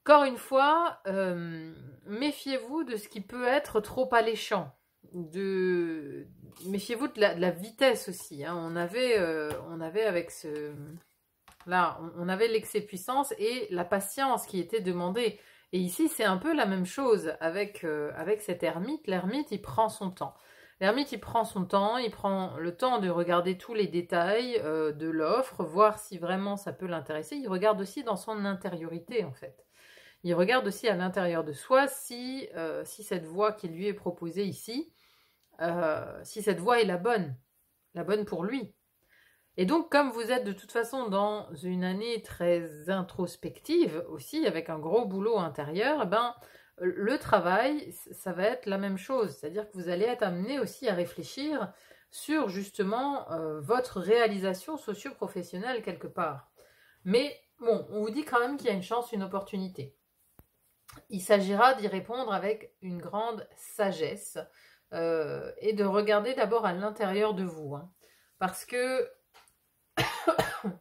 encore une fois, méfiez-vous de ce qui peut être trop alléchant. Méfiez-vous de la vitesse aussi. Hein. On avait avec ce... Là, on avait l'excès de puissance et la patience qui était demandée. Et ici, c'est un peu la même chose avec cet ermite. L'ermite, il prend son temps. L'ermite, il prend son temps, il prend le temps de regarder tous les détails de l'offre, voir si vraiment ça peut l'intéresser. Il regarde aussi dans son intériorité, en fait. Il regarde aussi à l'intérieur de soi si cette voie qui lui est proposée ici, si cette voie est la bonne pour lui. Et donc, comme vous êtes de toute façon dans une année très introspective aussi, avec un gros boulot intérieur, eh ben, le travail, ça va être la même chose. C'est-à-dire que vous allez être amené aussi à réfléchir sur justement votre réalisation socio-professionnelle quelque part. Mais bon, on vous dit quand même qu'il y a une chance, une opportunité. Il s'agira d'y répondre avec une grande sagesse et de regarder d'abord à l'intérieur de vous. Hein, parce que...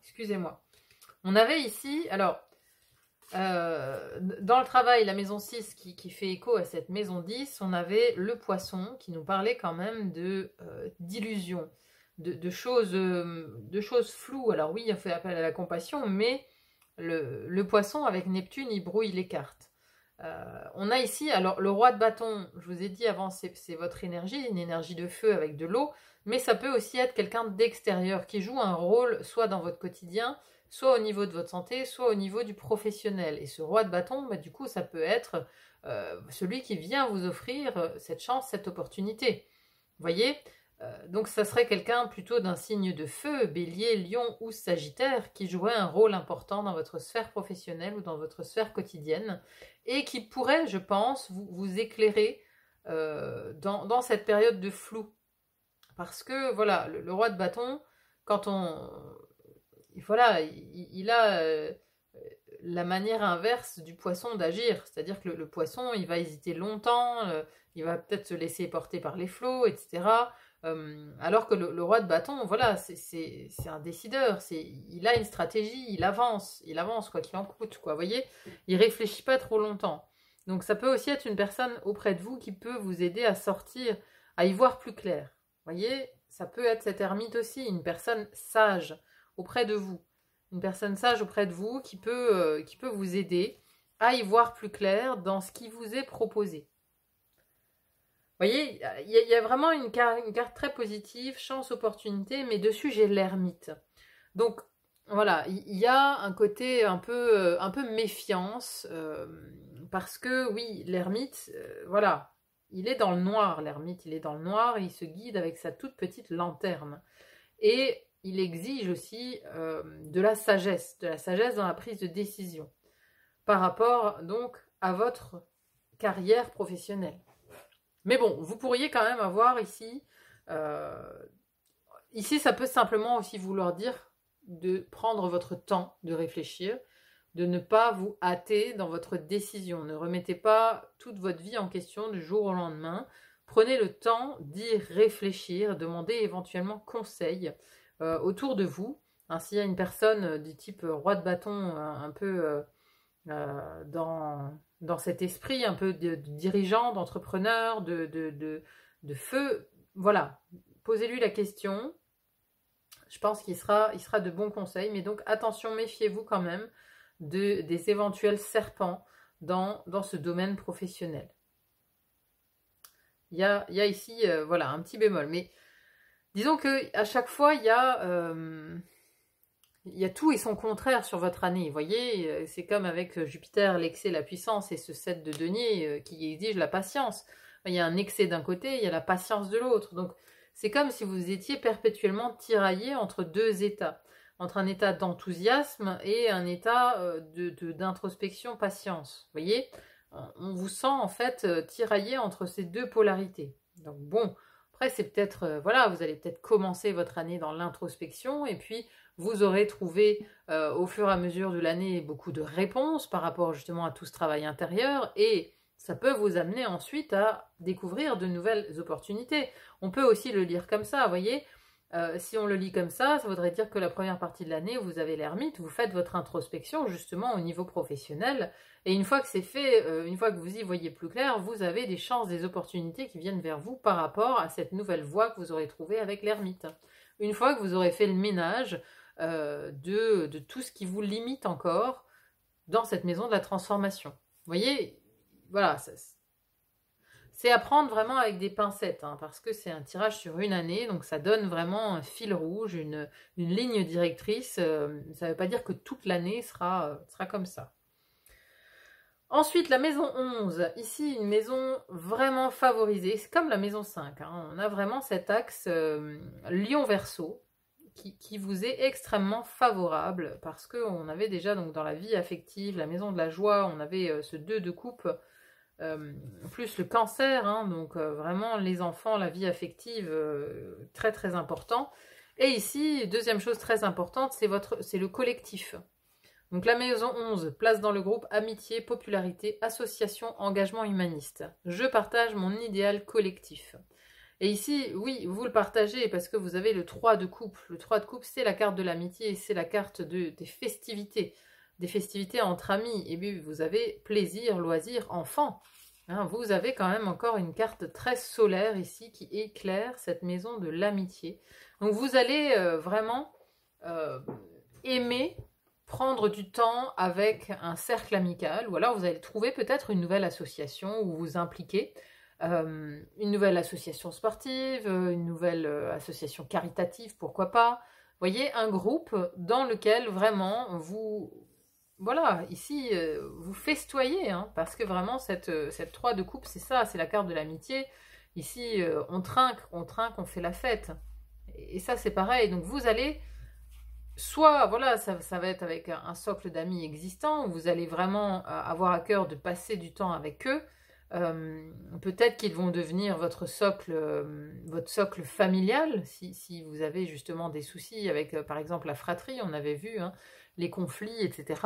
Excusez-moi. On avait ici... Alors, Dans le travail, la maison 6 qui fait écho à cette maison 10, on avait le poisson qui nous parlait quand même d'illusions, de choses floues. Alors oui, il fait appel à la compassion, mais le poisson avec Neptune, il brouille les cartes. On a ici, alors le roi de bâton, je vous ai dit avant, c'est votre énergie, une énergie de feu avec de l'eau, mais ça peut aussi être quelqu'un d'extérieur qui joue un rôle soit dans votre quotidien, soit au niveau de votre santé, soit au niveau du professionnel. Et ce roi de bâton, bah, du coup, ça peut être celui qui vient vous offrir cette chance, cette opportunité. Vous voyez, donc ça serait quelqu'un plutôt d'un signe de feu, bélier, lion ou sagittaire, qui jouerait un rôle important dans votre sphère professionnelle ou dans votre sphère quotidienne, et qui pourrait, je pense, vous éclairer dans cette période de flou. Parce que, voilà, le roi de bâton, quand on... Voilà, il a la manière inverse du poisson d'agir. C'est-à-dire que le poisson, il va hésiter longtemps, il va peut-être se laisser porter par les flots, etc. Alors que le roi de bâton, voilà, c'est un décideur, il a une stratégie, il avance quoi qu'il en coûte, quoi. Vous voyez, il réfléchit pas trop longtemps. Donc ça peut aussi être une personne auprès de vous qui peut vous aider à sortir, à y voir plus clair. Vous voyez, ça peut être cette ermite aussi, une personne sage auprès de vous. Une personne sage auprès de vous qui peut vous aider à y voir plus clair dans ce qui vous est proposé. Vous voyez, il y a vraiment une carte très positive, chance, opportunité, mais dessus j'ai l'ermite. Donc voilà, il y a un côté un peu méfiance, parce que oui, l'ermite, voilà, il est dans le noir, l'ermite, il est dans le noir, et il se guide avec sa toute petite lanterne. Et il exige aussi de la sagesse dans la prise de décision, par rapport donc à votre carrière professionnelle. Mais bon, vous pourriez quand même avoir ici, ici ça peut simplement aussi vouloir dire de prendre votre temps de réfléchir, de ne pas vous hâter dans votre décision. Ne remettez pas toute votre vie en question du jour au lendemain. Prenez le temps d'y réfléchir, demandez éventuellement conseil autour de vous. Hein, s'il y a une personne du type roi de bâton un peu dans cet esprit un peu de dirigeant, d'entrepreneur, de feu, voilà, posez-lui la question. Je pense qu'il sera de bons conseils, mais donc attention, méfiez-vous quand même des éventuels serpents dans ce domaine professionnel. Il y a ici, voilà, un petit bémol, mais disons qu'à chaque fois, il y a tout et son contraire sur votre année. Vous voyez, c'est comme avec Jupiter, l'excès, la puissance, et ce 7 de denier qui exige la patience. Il y a un excès d'un côté, il y a la patience de l'autre. Donc, c'est comme si vous étiez perpétuellement tiraillé entre deux états. Entre un état d'enthousiasme et un état d'introspection, patience. Vous voyez, on vous sent en fait tiraillé entre ces deux polarités. Donc bon, après c'est peut-être, voilà, vous allez peut-être commencer votre année dans l'introspection et puis vous aurez trouvé au fur et à mesure de l'année beaucoup de réponses par rapport justement à tout ce travail intérieur et ça peut vous amener ensuite à découvrir de nouvelles opportunités. On peut aussi le lire comme ça, vous voyez. Si on le lit comme ça voudrait dire que la première partie de l'année, vous avez l'ermite, vous faites votre introspection justement au niveau professionnel, et une fois que c'est fait, une fois que vous y voyez plus clair, vous avez des chances, des opportunités qui viennent vers vous par rapport à cette nouvelle voie que vous aurez trouvée avec l'ermite. Une fois que vous aurez fait le ménage de tout ce qui vous limite encore dans cette maison de la transformation. Vous voyez, voilà, c'est à prendre vraiment avec des pincettes, hein, parce que c'est un tirage sur une année, donc ça donne vraiment un fil rouge, une ligne directrice. Ça ne veut pas dire que toute l'année sera comme ça. Ensuite, la maison 11. Ici, une maison vraiment favorisée. C'est comme la maison 5. Hein. On a vraiment cet axe Lion-Verseau qui vous est extrêmement favorable parce qu'on avait déjà donc, dans la vie affective, la maison de la joie, on avait ce 2 de coupe. Plus le cancer, hein, donc vraiment les enfants, la vie affective, très très important. Et ici, deuxième chose très importante, c'est le collectif. Donc la maison 11, place dans le groupe amitié, popularité, association, engagement humaniste. Je partage mon idéal collectif. Et ici, oui, vous le partagez parce que vous avez le 3 de coupe. Le 3 de coupe, c'est la carte de l'amitié et c'est la carte des festivités. des festivités entre amis, et puis vous avez plaisir, loisir, enfant. Hein, vous avez quand même encore une carte très solaire ici qui éclaire cette maison de l'amitié. Donc vous allez vraiment aimer prendre du temps avec un cercle amical, ou alors vous allez trouver peut-être une nouvelle association où vous impliquez, une nouvelle association sportive, une nouvelle association caritative, pourquoi pas. Vous voyez, un groupe dans lequel vraiment vous, voilà, ici, vous festoyez, hein, parce que vraiment, cette 3 de coupe, c'est ça, c'est la carte de l'amitié. Ici, on trinque, on fait la fête. Et ça, c'est pareil. Donc, vous allez, soit, voilà, ça va être avec un socle d'amis existants, où vous allez vraiment avoir à cœur de passer du temps avec eux. Peut-être qu'ils vont devenir votre socle familial, si vous avez justement des soucis avec, par exemple, la fratrie, on avait vu, hein, les conflits, etc.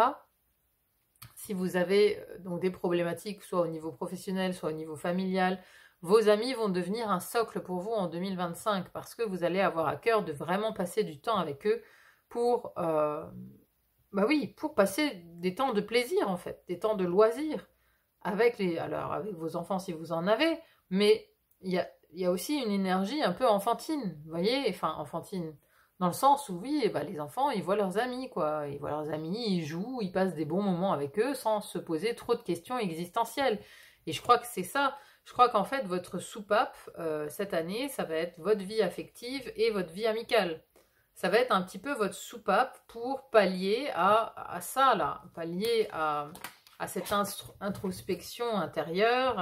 Si vous avez donc des problématiques, soit au niveau professionnel, soit au niveau familial, vos amis vont devenir un socle pour vous en 2025, parce que vous allez avoir à cœur de vraiment passer du temps avec eux pour, bah oui, pour passer des temps de plaisir, en fait, des temps de loisirs, alors avec vos enfants si vous en avez, mais il y a aussi une énergie un peu enfantine, vous voyez, enfin enfantine, dans le sens où oui, bah, les enfants, ils voient leurs amis, quoi, ils voient leurs amis, ils jouent, ils passent des bons moments avec eux sans se poser trop de questions existentielles. Et je crois que c'est ça, je crois qu'en fait, votre soupape, cette année, ça va être votre vie affective et votre vie amicale. Ça va être un petit peu votre soupape pour pallier à ça, là, pallier à cette introspection intérieure,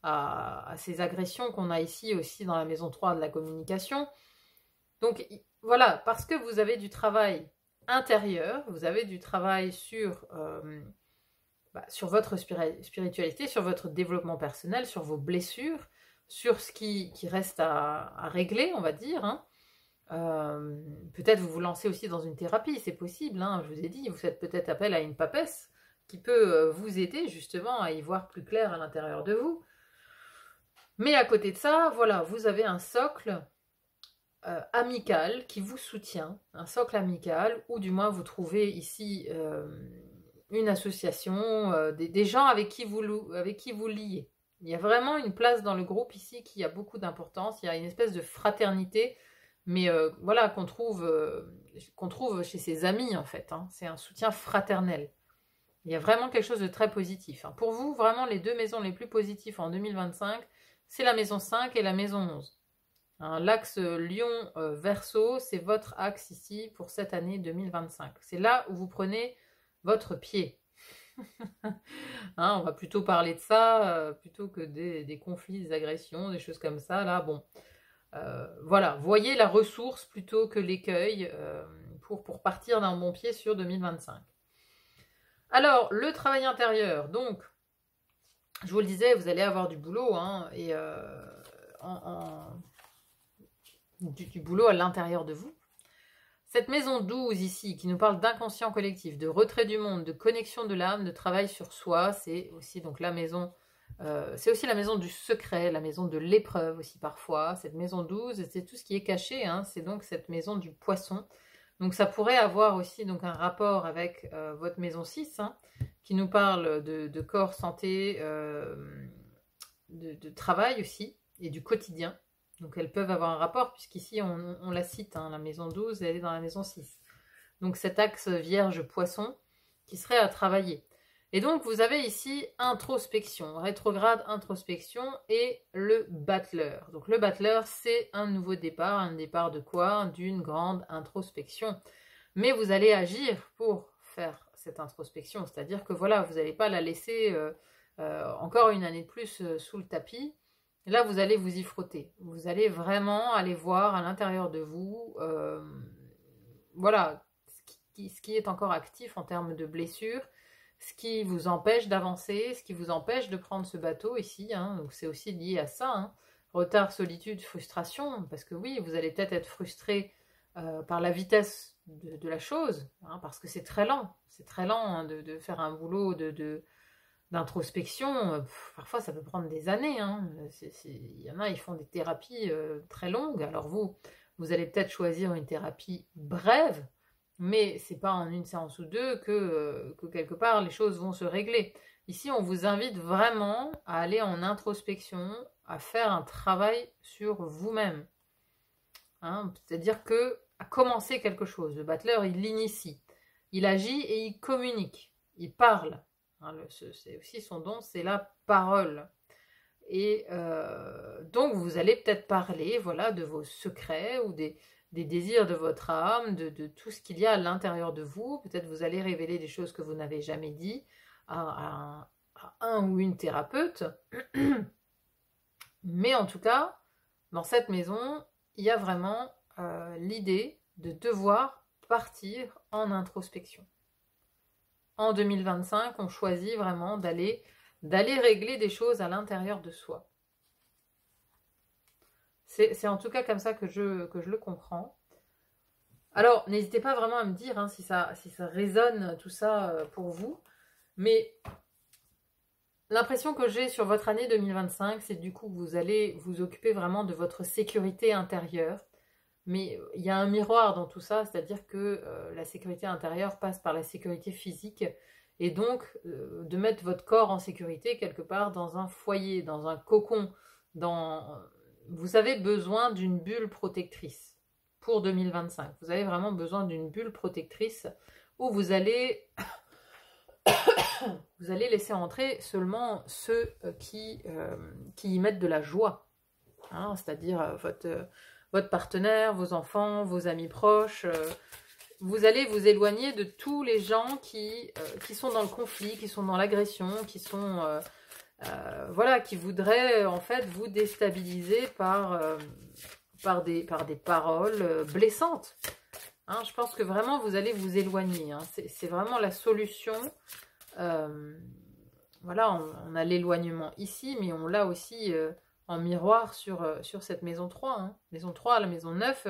à ces agressions qu'on a ici aussi dans la maison 3 de la communication. Donc voilà, parce que vous avez du travail intérieur, vous avez du travail sur votre spiritualité, sur votre développement personnel, sur vos blessures, sur ce qui reste à régler, on va dire, hein. Peut-être vous vous lancez aussi dans une thérapie, c'est possible, hein, je vous ai dit, vous faites peut-être appel à une papesse qui peut vous aider justement à y voir plus clair à l'intérieur de vous. Mais à côté de ça, voilà, vous avez un socle amical qui vous soutient, un socle amical, ou du moins vous trouvez ici une association, des gens avec qui vous liez. Il y a vraiment une place dans le groupe ici qui a beaucoup d'importance, il y a une espèce de fraternité, mais voilà, qu'on trouve chez ses amis en fait, hein. C'est un soutien fraternel. Il y a vraiment quelque chose de très positif, hein. Pour vous, vraiment, les 2 maisons les plus positives en 2025, c'est la maison 5 et la maison 11. Hein, l'axe Lion-Verseau, c'est votre axe ici pour cette année 2025. C'est là où vous prenez votre pied. Hein, on va plutôt parler de ça, plutôt que des conflits, des agressions, des choses comme ça. Là, bon, voilà, voyez la ressource plutôt que l'écueil pour partir d'un bon pied sur 2025. Alors, le travail intérieur, donc, je vous le disais, vous allez avoir du boulot, hein, et du boulot à l'intérieur de vous. Cette maison 12 ici, qui nous parle d'inconscient collectif, de retrait du monde, de connexion de l'âme, de travail sur soi, c'est aussi donc la maison, c'est aussi la maison du secret, la maison de l'épreuve aussi parfois. Cette maison 12, c'est tout ce qui est caché, hein, c'est donc cette maison du poisson. Donc ça pourrait avoir aussi donc un rapport avec votre maison 6, hein, qui nous parle de corps, santé, de travail aussi, et du quotidien. Donc elles peuvent avoir un rapport, puisqu'ici on la cite, hein, la maison 12, elle est dans la maison 6. Donc cet axe Vierge-Poisson qui serait à travailler. Et donc vous avez ici introspection, rétrograde, introspection et le battleur. Donc le battleur, c'est un nouveau départ. Un départ de quoi? D'une grande introspection. Mais vous allez agir pour faire cette introspection. C'est-à-dire que voilà, vous n'allez pas la laisser encore une année de plus sous le tapis. Là, vous allez vous y frotter. Vous allez vraiment aller voir à l'intérieur de vous, voilà, ce qui est encore actif en termes de blessures, ce qui vous empêche d'avancer, ce qui vous empêche de prendre ce bateau ici, hein. Donc c'est aussi lié à ça, hein. Retard, solitude, frustration, parce que oui, vous allez peut-être être frustré par la vitesse de la chose, hein, parce que c'est très lent, hein, de faire un boulot d'introspection. Parfois ça peut prendre des années, hein. Il y en a, ils font des thérapies très longues. Alors vous allez peut-être choisir une thérapie brève, Mais c'est pas en une séance ou deux que quelque part les choses vont se régler. Ici, on vous invite vraiment à aller en introspection, à faire un travail sur vous-même. Hein, c'est-à-dire que à commencer quelque chose. Le battleur, il l'initie. Il agit et il communique. Il parle. Hein, c'est aussi son don, c'est la parole. Et donc, vous allez peut-être parler, voilà, de vos secrets ou des désirs de votre âme, de tout ce qu'il y a à l'intérieur de vous. Peut-être vous allez révéler des choses que vous n'avez jamais dit à un ou une thérapeute. Mais en tout cas, dans cette maison, il y a vraiment l'idée de devoir partir en introspection. En 2025, on choisit vraiment d'aller régler des choses à l'intérieur de soi. C'est en tout cas comme ça que je le comprends. Alors, n'hésitez pas vraiment à me dire hein, si ça résonne tout ça pour vous. Mais l'impression que j'ai sur votre année 2025, c'est du coup que vous allez vous occuper vraiment de votre sécurité intérieure. Mais il y a un miroir dans tout ça, c'est-à-dire que la sécurité intérieure passe par la sécurité physique. Et donc, de mettre votre corps en sécurité quelque part dans un foyer, dans un cocon, vous avez besoin d'une bulle protectrice pour 2025. Vous avez vraiment besoin d'une bulle protectrice où vous allez laisser entrer seulement ceux qui y mettent de la joie. Hein, c'est-à-dire votre partenaire, vos enfants, vos amis proches. Vous allez vous éloigner de tous les gens qui sont dans le conflit, qui sont dans l'agression, qui sont voilà, qui voudraient en fait vous déstabiliser par des paroles blessantes. Hein, je pense que vraiment vous allez vous éloigner. Hein. C'est vraiment la solution. Voilà, on a l'éloignement ici, mais on l'a aussi en miroir sur cette maison 3. Hein. Maison 3, la maison 9,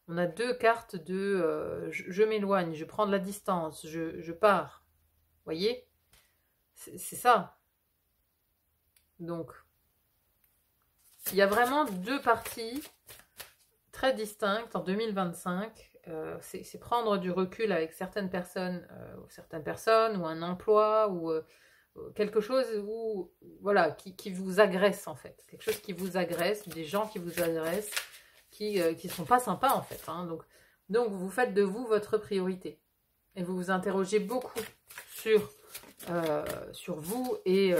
on a deux cartes de je m'éloigne, je prends de la distance, je pars. Vous voyez? C'est ça. Donc, il y a vraiment deux parties très distinctes en 2025. C'est prendre du recul avec certaines personnes ou un emploi ou quelque chose où, voilà, qui vous agresse en fait. Quelque chose qui vous agresse, des gens qui vous agressent, qui sont pas sympas en fait. Hein. Donc vous faites de vous votre priorité. Et vous vous interrogez beaucoup sur vous et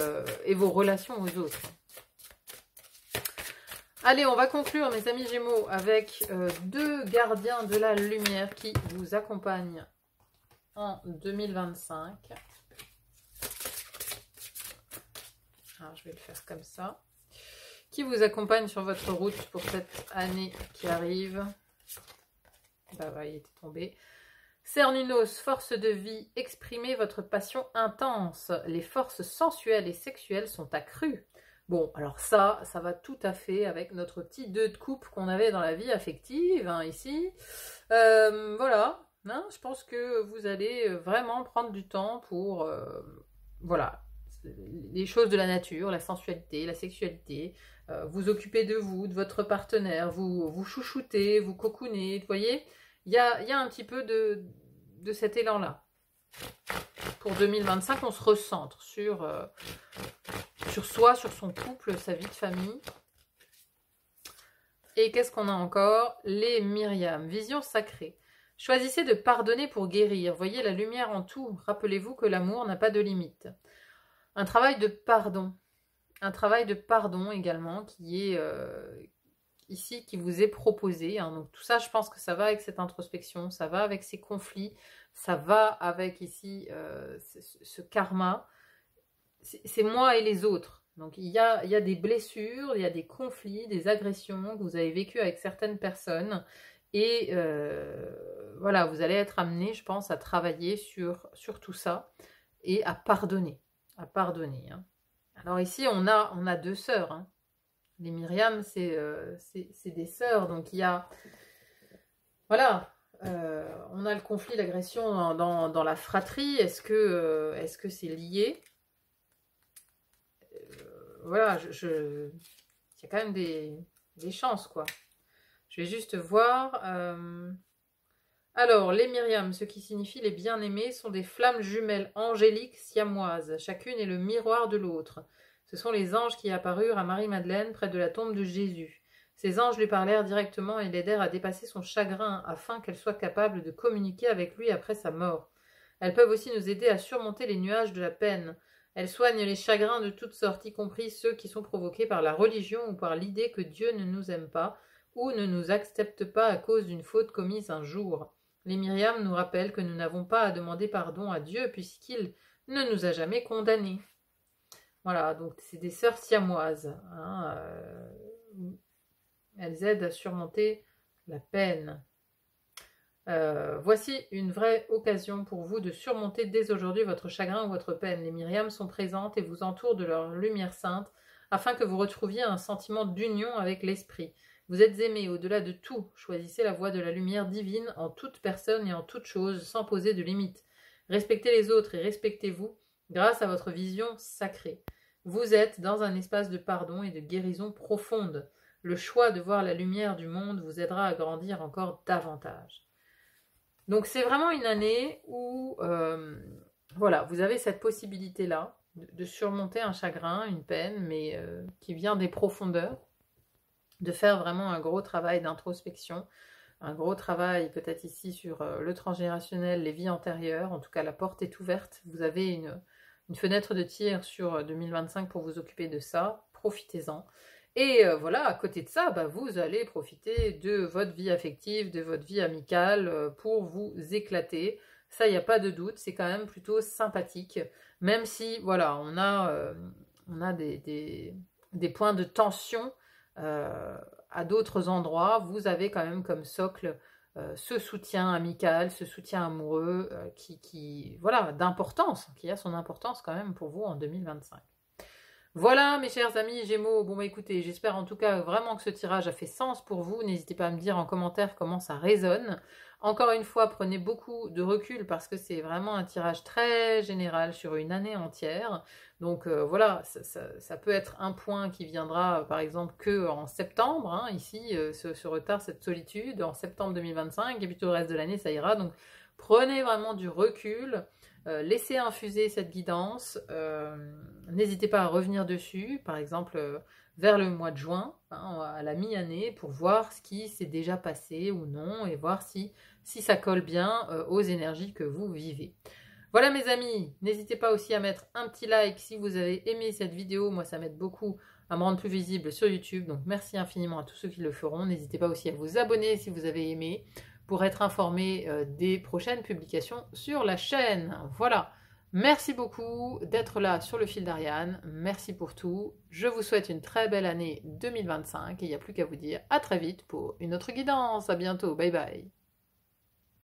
vos relations aux autres. Allez, on va conclure, mes amis Gémeaux, avec deux gardiens de la lumière qui vous accompagnent en 2025. Alors, je vais le faire comme ça. Qui vous accompagne sur votre route pour cette année qui arrive. Bah ouais, il était tombé. Cernunnos, force de vie, exprimez votre passion intense. Les forces sensuelles et sexuelles sont accrues. Bon, alors ça va tout à fait avec notre petit 2 de coupe qu'on avait dans la vie affective, hein, ici. Voilà, hein, je pense que vous allez vraiment prendre du temps pour, voilà, les choses de la nature, la sensualité, la sexualité, vous occuper de vous, de votre partenaire, vous chouchouter, vous cocooner, vous voyez, il y a un petit peu de cet élan-là. Pour 2025, on se recentre sur soi, sur son couple, sa vie de famille. Et qu'est-ce qu'on a encore? Les Myriam, vision sacrée. Choisissez de pardonner pour guérir. Voyez la lumière en tout. Rappelez-vous que l'amour n'a pas de limite. Un travail de pardon. Un travail de pardon également qui est ici, qui vous est proposé. Hein. Donc tout ça, je pense que ça va avec cette introspection, ça va avec ces conflits, ça va avec ici ce karma. C'est moi et les autres. Donc il y a des blessures, il y a des conflits, des agressions que vous avez vécues avec certaines personnes. Et voilà, vous allez être amené, je pense, à travailler sur tout ça et à pardonner. Hein. Alors ici, on a deux sœurs. Hein. Les Myriam, c'est des sœurs. Donc il y a... Voilà, on a le conflit, l'agression dans la fratrie. Est-ce que c'est lié? Voilà, il y a quand même des chances, quoi. Je vais juste voir. Alors, les Myriam, ce qui signifie les bien-aimés, sont des flammes jumelles angéliques siamoises. Chacune est le miroir de l'autre. Ce sont les anges qui apparurent à Marie-Madeleine près de la tombe de Jésus. Ces anges lui parlèrent directement et l'aidèrent à dépasser son chagrin afin qu'elle soit capable de communiquer avec lui après sa mort. Elles peuvent aussi nous aider à surmonter les nuages de la peine. Elles soignent les chagrins de toutes sortes, y compris ceux qui sont provoqués par la religion ou par l'idée que Dieu ne nous aime pas ou ne nous accepte pas à cause d'une faute commise un jour. Les Myriam nous rappellent que nous n'avons pas à demander pardon à Dieu puisqu'il ne nous a jamais condamnés. Voilà, donc c'est des sœurs siamoises. Elles aident à surmonter la peine. Voici une vraie occasion pour vous de surmonter dès aujourd'hui votre chagrin ou votre peine. Les Myriam sont présentes et vous entourent de leur lumière sainte afin que vous retrouviez un sentiment d'union avec l'esprit. Vous êtes aimés au-delà de tout. Choisissez la voie de la lumière divine en toute personne et en toute chose sans poser de limites. Respectez les autres et respectez-vous grâce à votre vision sacrée. Vous êtes dans un espace de pardon et de guérison profonde. Le choix de voir la lumière du monde vous aidera à grandir encore davantage. Donc c'est vraiment une année où voilà, vous avez cette possibilité-là de surmonter un chagrin, une peine, mais qui vient des profondeurs, de faire vraiment un gros travail d'introspection, un gros travail peut-être ici sur le transgénérationnel, les vies antérieures. En tout cas, la porte est ouverte. Vous avez une fenêtre de tir sur 2025 pour vous occuper de ça. Profitez-en. Et voilà, à côté de ça, vous allez profiter de votre vie affective, de votre vie amicale pour vous éclater. Ça, il n'y a pas de doute, c'est quand même plutôt sympathique. Même si, voilà, on a des points de tension à d'autres endroits, vous avez quand même comme socle ce soutien amical, ce soutien amoureux voilà, d'importance, qui a son importance quand même pour vous en 2025. Voilà mes chers amis Gémeaux, bon écoutez, j'espère en tout cas vraiment que ce tirage a fait sens pour vous, n'hésitez pas à me dire en commentaire comment ça résonne. Encore une fois, prenez beaucoup de recul parce que c'est vraiment un tirage très général sur une année entière. Donc voilà, ça peut être un point qui viendra par exemple que en septembre, ici, ce retard, cette solitude, en septembre 2025, et puis tout le reste de l'année ça ira. Donc prenez vraiment du recul. Laissez infuser cette guidance, n'hésitez pas à revenir dessus, par exemple vers le mois de juin, à la mi-année, pour voir ce qui s'est déjà passé ou non, et voir si ça colle bien aux énergies que vous vivez. Voilà mes amis, n'hésitez pas aussi à mettre un petit like si vous avez aimé cette vidéo, moi ça m'aide beaucoup à me rendre plus visible sur YouTube, donc merci infiniment à tous ceux qui le feront. N'hésitez pas aussi à vous abonner si vous avez aimé, pour être informé des prochaines publications sur la chaîne. Voilà, merci beaucoup d'être là sur le fil d'Ariane, merci pour tout, je vous souhaite une très belle année 2025 et il n'y a plus qu'à vous dire à très vite pour une autre guidance, à bientôt, bye bye.